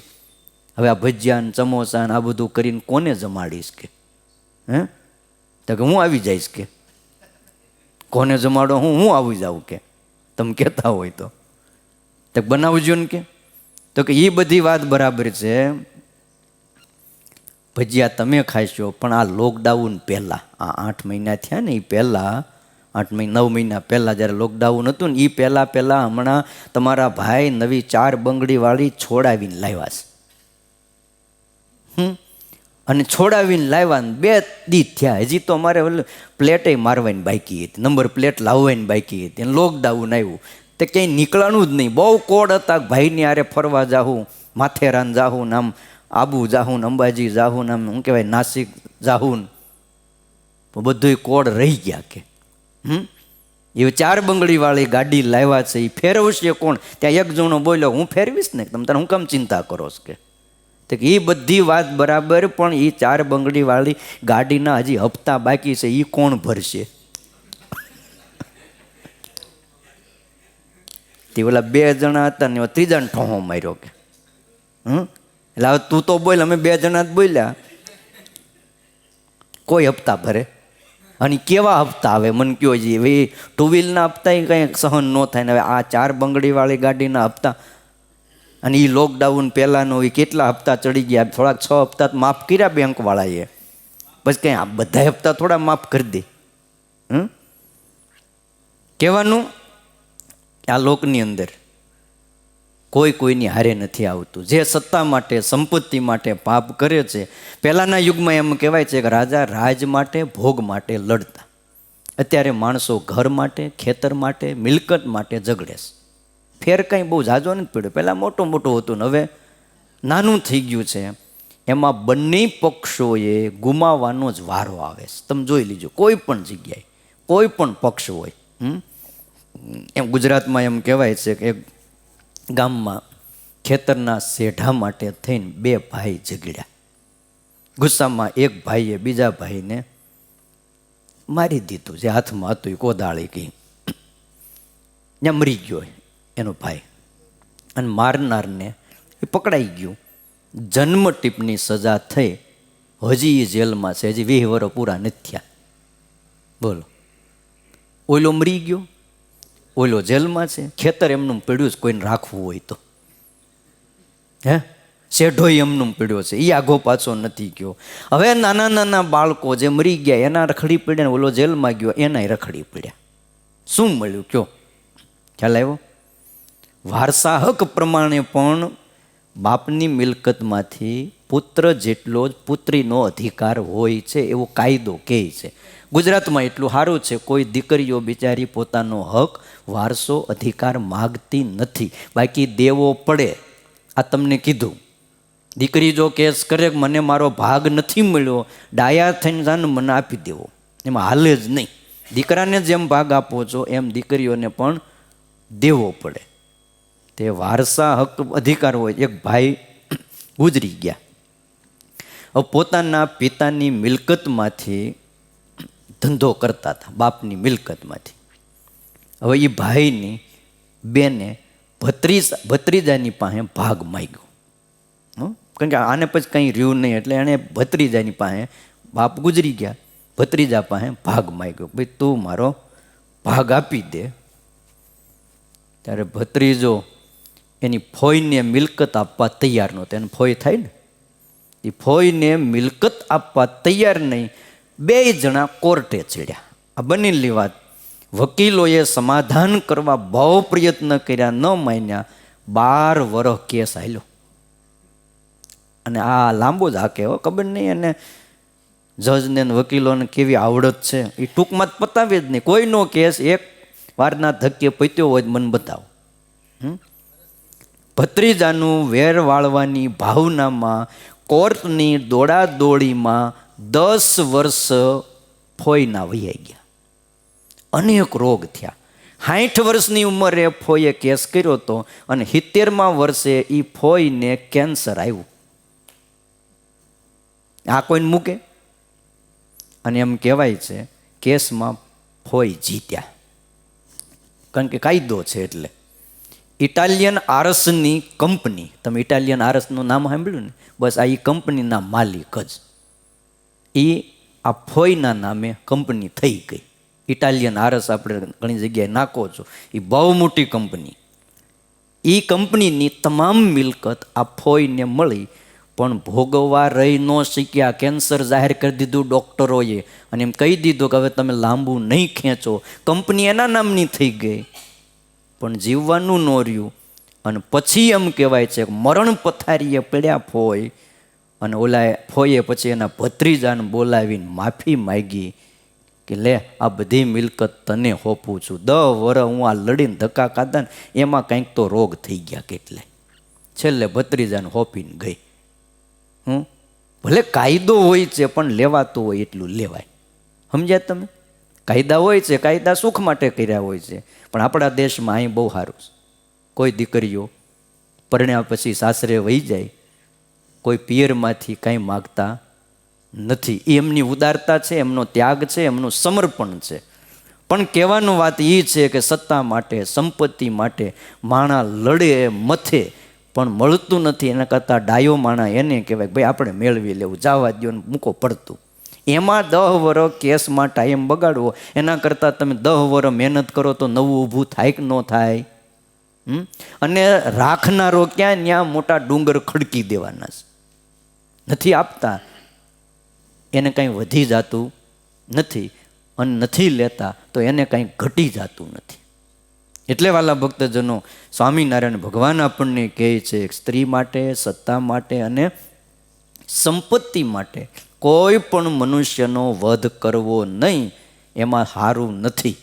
હવે આ ભજીયા ને સમોસા ને આ બધું કરીને કોને જમાડીશ કે? તો કે હું આવી જઈશ કે. કોને જમાડો? હું આવી જાઉં કે? તમે કહેતા હોય તો બનાવજો ને કે. તો કે એ બધી વાત બરાબર છે, ભજીયા તમે ખાશો, પણ આ લોકડાઉન પહેલાં, આ 8 મહિના થયા ને એ પહેલાં, 9 મહિના પહેલાં જ્યારે લોકડાઉન હતું ને એ પહેલાં હમણાં તમારા ભાઈ નવી 4 બંગડીવાળી છોડાવીને લાવ્યા છે. અને છોડાવીને લાવ્યા ને 2 દી થયા, હજી તો અમારે પ્લેટે મારવાની બાકી હતી, નંબર પ્લેટ લાવવાની બાકી હતી, અને લોકડાઉન આવ્યું તે ક્યાંય નીકળવાનું જ નહીં. બહુ કોડ હતા, ભાઈની આરે ફરવા જાઉં, માથેરાન જાઉં ને આમ આબુ જાઉં ને અંબાજી જાઉં ને આમ શું કહેવાય નાસિક જાઉં ને, બધું કોડ રહી ગયા કે. એ 4 બંગડીવાળી ગાડી લાવ્યા છે, એ ફેરવશે કોણ? ત્યાં એક જણો બોલ્યો, હું ફેરવીશ ને, તમે તારે હું કેમ ચિંતા કરો છો કે એ બધી વાત બરાબર, પણ એ 4 બંગડીવાળી ગાડીના હજી હપ્તા બાકી છે, એ કોણ ભરશે? તે ઓલા 2 જણા હતા ને ત્રીજાને ઠોહો માર્યો કે. એટલે હવે તું તો બોલ, અમે 2 જણા જ બોલ્યા, કોઈ હપ્તા ભરે? અને કેવા હપ્તા આવે મને કયો છે? હવે 2 વ્હીલના હપ્તા કંઈ સહન ન થાય ને, હવે આ 4 બંગડીવાળી ગાડીના હપ્તા, અને એ લોકડાઉન પહેલાંનો એ કેટલા હપ્તા ચડી ગયા, થોડાક 6 હપ્તા માફ કર્યા બેંકવાળાએ, બસ કંઈ આ બધા હપ્તા થોડા માફ કરી દે. કહેવાનું આ લોકની અંદર કોઈની હારે નથી આવતું. જે સત્તા માટે, સંપત્તિ માટે પાપ કરે છે, પહેલાંના યુગમાં એમ કહેવાય છે કે રાજા રાજ માટે, ભોગ માટે લડતા. અત્યારે માણસો ઘર માટે, ખેતર માટે, મિલકત માટે ઝઘડે છે. ફેર કંઈ બહુ ઝાઝો નથી પડ્યો. પહેલાં મોટું હતું ને હવે નાનું થઈ ગયું છે. એમાં બંને પક્ષોએ ગુમાવવાનો જ વારો આવે છે. તમે જોઈ લીજો, કોઈ પણ જગ્યાએ, કોઈ પણ પક્ષ હોય. એમ ગુજરાતમાં એમ કહેવાય છે કે એક ગામમાં ખેતરના શેઢા માટે થઈને 2 ભાઈ ઝઘડ્યા. ગુસ્સામાં એક ભાઈએ બીજા ભાઈને મારી દીધું, જે હાથમાં હતું એ કોદાળી ગઈ, ત્યાં મરી ગયો એનો ભાઈ, અને મારનારને એ પકડાઈ ગયું. જન્મ ટીપની સજા થઈ, હજી એ જેલમાં છે, હજી 20 વર્ષ પૂરા નથી થયા. બોલો, ઓલો મરી ગયો, ઓલો જેલમાં છે, ખેતર એમનું પડ્યું છે, કોઈને રાખવું હોય તો. શેઢો એમનું પડ્યો છે, એ આઘો પાછો નથી ગયો. હવે નાના નાના બાળકો જે મરી ગયા એના રખડી પડ્યા, ને ઓલો જેલમાં ગયો એના રખડી પડ્યા. શું મળ્યું કયો? ખ્યાલ આવ્યો? વારસા હક પ્રમાણે પણ બાપની મિલકતમાંથી પુત્ર જેટલો જ પુત્રીનો અધિકાર હોય છે, એવો કાયદો કહે છે. ગુજરાતમાં એટલું સારું છે, કોઈ દીકરીઓ બિચારી પોતાનો હક, વારસો, અધિકાર માગતી નથી, બાકી દેવો પડે. આ તમને કીધું, દીકરી જો કેસ કરે કે મને મારો ભાગ નથી મળ્યો, ડાયા થઈને જાને મને આપી દેવો, એમાં હાલે જ નહીં. દીકરાને જેમ ભાગ આપો છો એમ દીકરીઓને પણ દેવો પડે. તે વારસા હક અધિકાર હોય. એક ભાઈ ગુજરી ગયા, હવે પોતાના પિતાની મિલકતમાંથી ધંધો કરતા હતા, બાપની મિલકતમાંથી. હવે એ ભાઈની બેને ભત્રીજાની પાસે ભાગ માગ્યો. કારણ કે આને પછી કંઈ રહ્યું નહીં એટલે એણે ભત્રીજાની પાસે, બાપ ગુજરી ગયા, ભત્રીજા પાસે ભાગ માગ્યો, ભાઈ તું મારો ભાગ આપી દે. ત્યારે ભત્રીજો એની ફોઈને મિલકત આપવા તૈયાર નહોતો. એને ફોઈ થાય ને, એ ફોઈને મિલકત આપવા તૈયાર નહીં. બે જણા કોર્ટે ચડ્યા. આ બનેલી વાત. વકીલોએ સમાધાન કરવા બહુ પ્રયત્ન કર્યા, ન માન્યા. 12 વર્ષ કેસ હાલ્યો. અને આ લાંબો જ હાકે હો, ખબર નહીં એને જજને વકીલોને કેવી આવડત છે. એ ટૂંકમાં જ પતાવે જ નહીં. કોઈનો કેસ એક વારના ધક્કે પત્યો હોય મને બતાવો. ભત્રીજાનું વેર વાળવાની ભાવનામાં કોર્ટની દોડાદોડીમાં 10 વર્ષ ફોઈના વહી ગયા. અનેક રોગ થયા. 60 વર્ષની ઉંમરે ફોઈએ કેસ કર્યો હતો અને 70મા વર્ષે એ ફોઈને કેન્સર આવ્યું. આ કોઈને મૂકે? અને એમ કહેવાય છે કેસમાં ફોઈ જીત્યા. કારણ કે કાયદો છે. એટલે ઇટાલિયન આરસની કંપની, તમે ઇટાલિયન આરસનું નામ સાંભળ્યું ને, બસ આ એ કંપનીના માલિક જ. એ આ ફોઈના નામે કંપની થઈ ગઈ. ઇટાલિયન આરસ આપણે ઘણી જગ્યાએ નાખો છો, એ બહુ મોટી કંપની. એ કંપનીની તમામ મિલકત આ ફોઈને મળી, પણ ભોગવવા રહી ન શીખ્યા. કેન્સર જાહેર કરી દીધું ડૉક્ટરોએ અને એમ કહી દીધું કે હવે તમે લાંબુ નહીં ખેંચો. કંપની એના નામની થઈ ગઈ, પણ જીવવાનું ન રહ્યું. અને પછી એમ કહેવાય છે મરણ પથારીએ પડ્યા ફોય. અને ઓલા ફોઈએ પછી એના ભત્રીજાને બોલાવીને માફી માગી કે લે આ બધી મિલકત તને હોપું છું. 10 વર્ષ હું આ લડીને ધક્કા ખાધા ને એમાં કંઈક તો રોગ થઈ ગયા કેટલે. છેલ્લે ભત્રીજાને હોપીને ગઈ. ભલે કાયદો હોય છે પણ લેવાતું હોય એટલું લેવાય. સમજ્યા તમે? કાયદા હોય છે, કાયદા સુખ માટે કર્યા હોય છે. પણ આપણા દેશમાં અહીં બહુ સારું છે. કોઈ દીકરીઓ પરણ્યા પછી સાસરે વહી જાય, કોઈ પિયરમાંથી કાંઈ માગતા નથી. એ એમની ઉદારતા છે, એમનો ત્યાગ છે, એમનું સમર્પણ છે. પણ કહેવાનું વાત એ છે કે સત્તા માટે, સંપત્તિ માટે માણા લડે મથે પણ મળતું નથી. એના કરતાં ડાયો માણા એને કહેવાય ભાઈ આપણે મેળવી લેવું, જવા દો ને મૂકો પડતું. એમાં 10 વર્ષ કેસમાં ટાઈમ બગાડવો એના કરતાં તમે 10 વર્ષ મહેનત કરો તો નવું ઊભું થાય કે ન થાય? અને રાખનારો ક્યાં? ત્યાં મોટા ડુંગર ખડકી દેવાના છે. નથી આપતા એને કાંઈ વધી જતું નથી, અને નથી લેતા તો એને કાંઈ ઘટી જતું નથી. એટલે વાલા ભક્તજનો, સ્વામિનારાયણ ભગવાન આપણને કહે છે સ્ત્રી માટે, સત્તા માટે અને સંપત્તિ માટે કોઈ પણ મનુષ્યનો વધ કરવો નહીં. એમાં સારું નથી.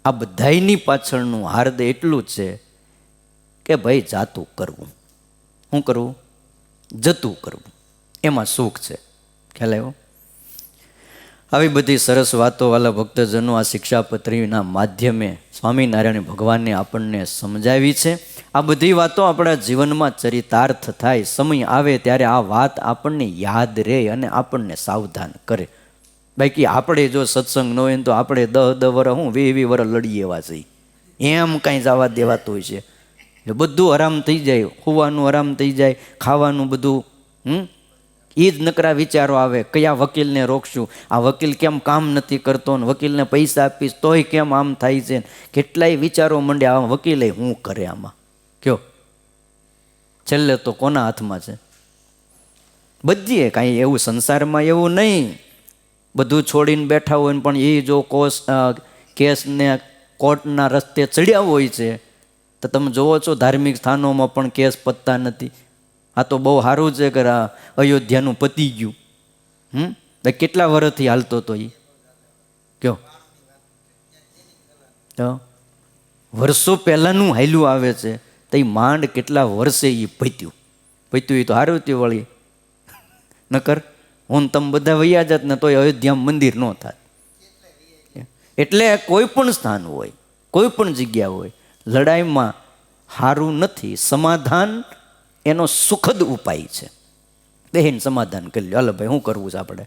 આ બધાયની પાછળનું હાર્દ એટલું છે કે ભાઈ જાતું કરવું. શું કરવું? જતું કરવું. એમાં સુખ છે. ખ્યાલ આવ્યો? આવી બધી સરસ વાતો વાલા ભક્તજનો આ શિક્ષાપત્રીના માધ્યમે સ્વામિનારાયણ ભગવાને આપણને સમજાવી છે. આ બધી વાતો આપણા જીવનમાં ચરિતાર્થ થાય. સમય આવે ત્યારે આ વાત આપણને યાદ રહે અને આપણને સાવધાન કરે. બાકી આપણે જો સત્સંગ ન હોય તો આપણે 10 વર્ષ 20 વર્ષ લડીએ એવા છીએ. એમ કાંઈ જવા દેવાતું હોય છે. એટલે બધું આરામ થઈ જાય, હોવાનું આરામ થઈ જાય, ખાવાનું બધું એ જ નકરા વિચારો આવે. કયા વકીલને રોકશું? આ વકીલ કેમ કામ નથી કરતો? ને વકીલને પૈસા આપીશ તોય કેમ આમ થાય છે? કેટલાય વિચારો મંડ્યા. આ વકીલે શું કરે આમાં? કયો છેલ્લે તો કોના હાથમાં છે? બધીએ કાંઈ એવું સંસારમાં એવું નહીં. બધું છોડીને બેઠા હોય ને પણ એ જો કેસને કોર્ટના રસ્તે ચડ્યા હોય છે તો તમે જોવો છો ધાર્મિક સ્થાનોમાં પણ કેસ પતતા નથી. આ તો બહુ સારું છે કે અયોધ્યાનું પતી ગયું. કેટલા વર્ષથી હાલતો હતો એ? કયો તો વર્ષો પહેલાંનું હાલ્યું આવે છે તો એ માંડ કેટલા વર્ષે એ પત્યું એ તો સારું થયું વળી. નકર હું તમે બધા વૈયા જાત ને તોય અયોધ્યામાં મંદિર ન થાત. એટલે કોઈ પણ સ્થાન હોય, કોઈ પણ જગ્યા હોય, લડાઈમાં સારું નથી. સમાધાન એનો સુખદ ઉપાય છે. બહેન સમાધાન કરી લો, હાલો ભાઈ શું કરવું છે આપણે?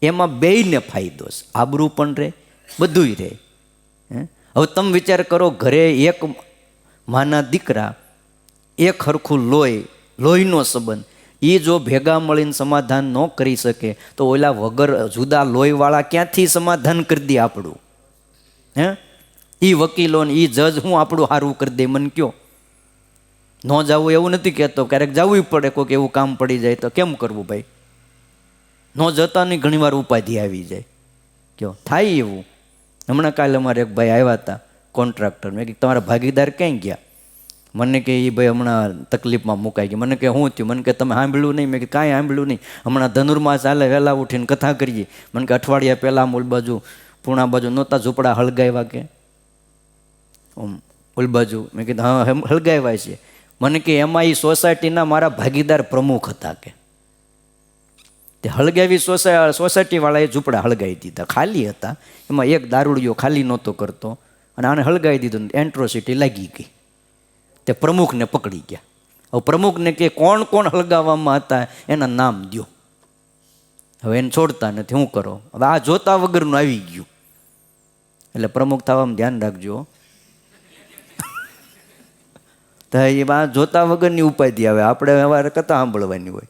એમાં બેયને ફાયદો છે. આબરૂ પણ રહે, બધુંય રહે. હવે તમે વિચાર કરો, ઘરે એક માના દીકરા, એક હરખું લોહીનો સંબંધ, એ જો ભેગા મળીને સમાધાન ન કરી શકે તો ઓલા વગર જુદા લોહીવાળા ક્યાંથી સમાધાન કરી દે આપણું? હે, એ વકીલો ને એ જજ હું આપણું સારું કરી દે? મને કયો. ન જવું એવું નથી કહેતો, ક્યારેક જવું પડે, કોઈક એવું કામ પડી જાય તો કેમ કરવું ભાઈ? ન જતાની ઘણીવાર ઉપાધિ આવી જાય. કયો થાય એવું? હમણાં કાલે અમારે એક ભાઈ આવ્યા હતા, કોન્ટ્રાક્ટર. મેં કીધું તમારા ભાગીદાર ક્યાંય ગયા? મને કે એ ભાઈ હમણાં તકલીફમાં મુકાઈ ગઈ. મને કે શું થયું? મને કે તમે સાંભળ્યું નહીં? મેં કીધું કાંઈ સાંભળ્યું નહીં. હમણાં ધનુર્માસ ચાલે, વહેલા ઉઠીને કથા કરીએ. મને કે અઠવાડિયા પહેલાં ઓલ બાજુ પૂણા બાજુ નહોતા ઝૂંપડા હળગાવ્યા કે ઓલ બાજુ? મેં કીધું હા હળગાવ્યા છે. મને કે એમાં એ સોસાયટીના મારા ભાગીદાર પ્રમુખ હતા કે તે હળગાવી સોસાયટીવાળાએ ઝૂંપડા હળગાવી દીધા, ખાલી હતા. એમાં એક દારૂડિયો ખાલી નહોતો કરતો અને આને હળગાવી દીધું. એન્ટ્રોસિટી લાગી ગઈ. તે પ્રમુખને પકડી ગયા. હવે પ્રમુખને કે કોણ કોણ હળગાવવામાં હતા એના નામ દો. હવે એને છોડતા નથી, શું કરો? હવે આ જોતા વગરનું આવી ગયું. એટલે પ્રમુખ થવામાં ધ્યાન રાખજો. તો એ આ જોતા વગરની ઉપાધિ આવે. આપણે સવારે કથા સાંભળવાની હોય.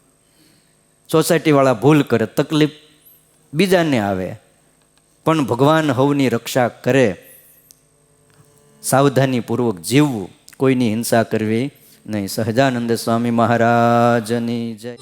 સોસાયટીવાળા ભૂલ કરે, તકલીફ બીજાને આવે, પણ ભગવાન હવની રક્ષા કરે. સાવધાનીપૂર્વક જીવવું, કોઈની હિંસા કરવી નહીં. સહજાનંદ સ્વામી મહારાજની જય.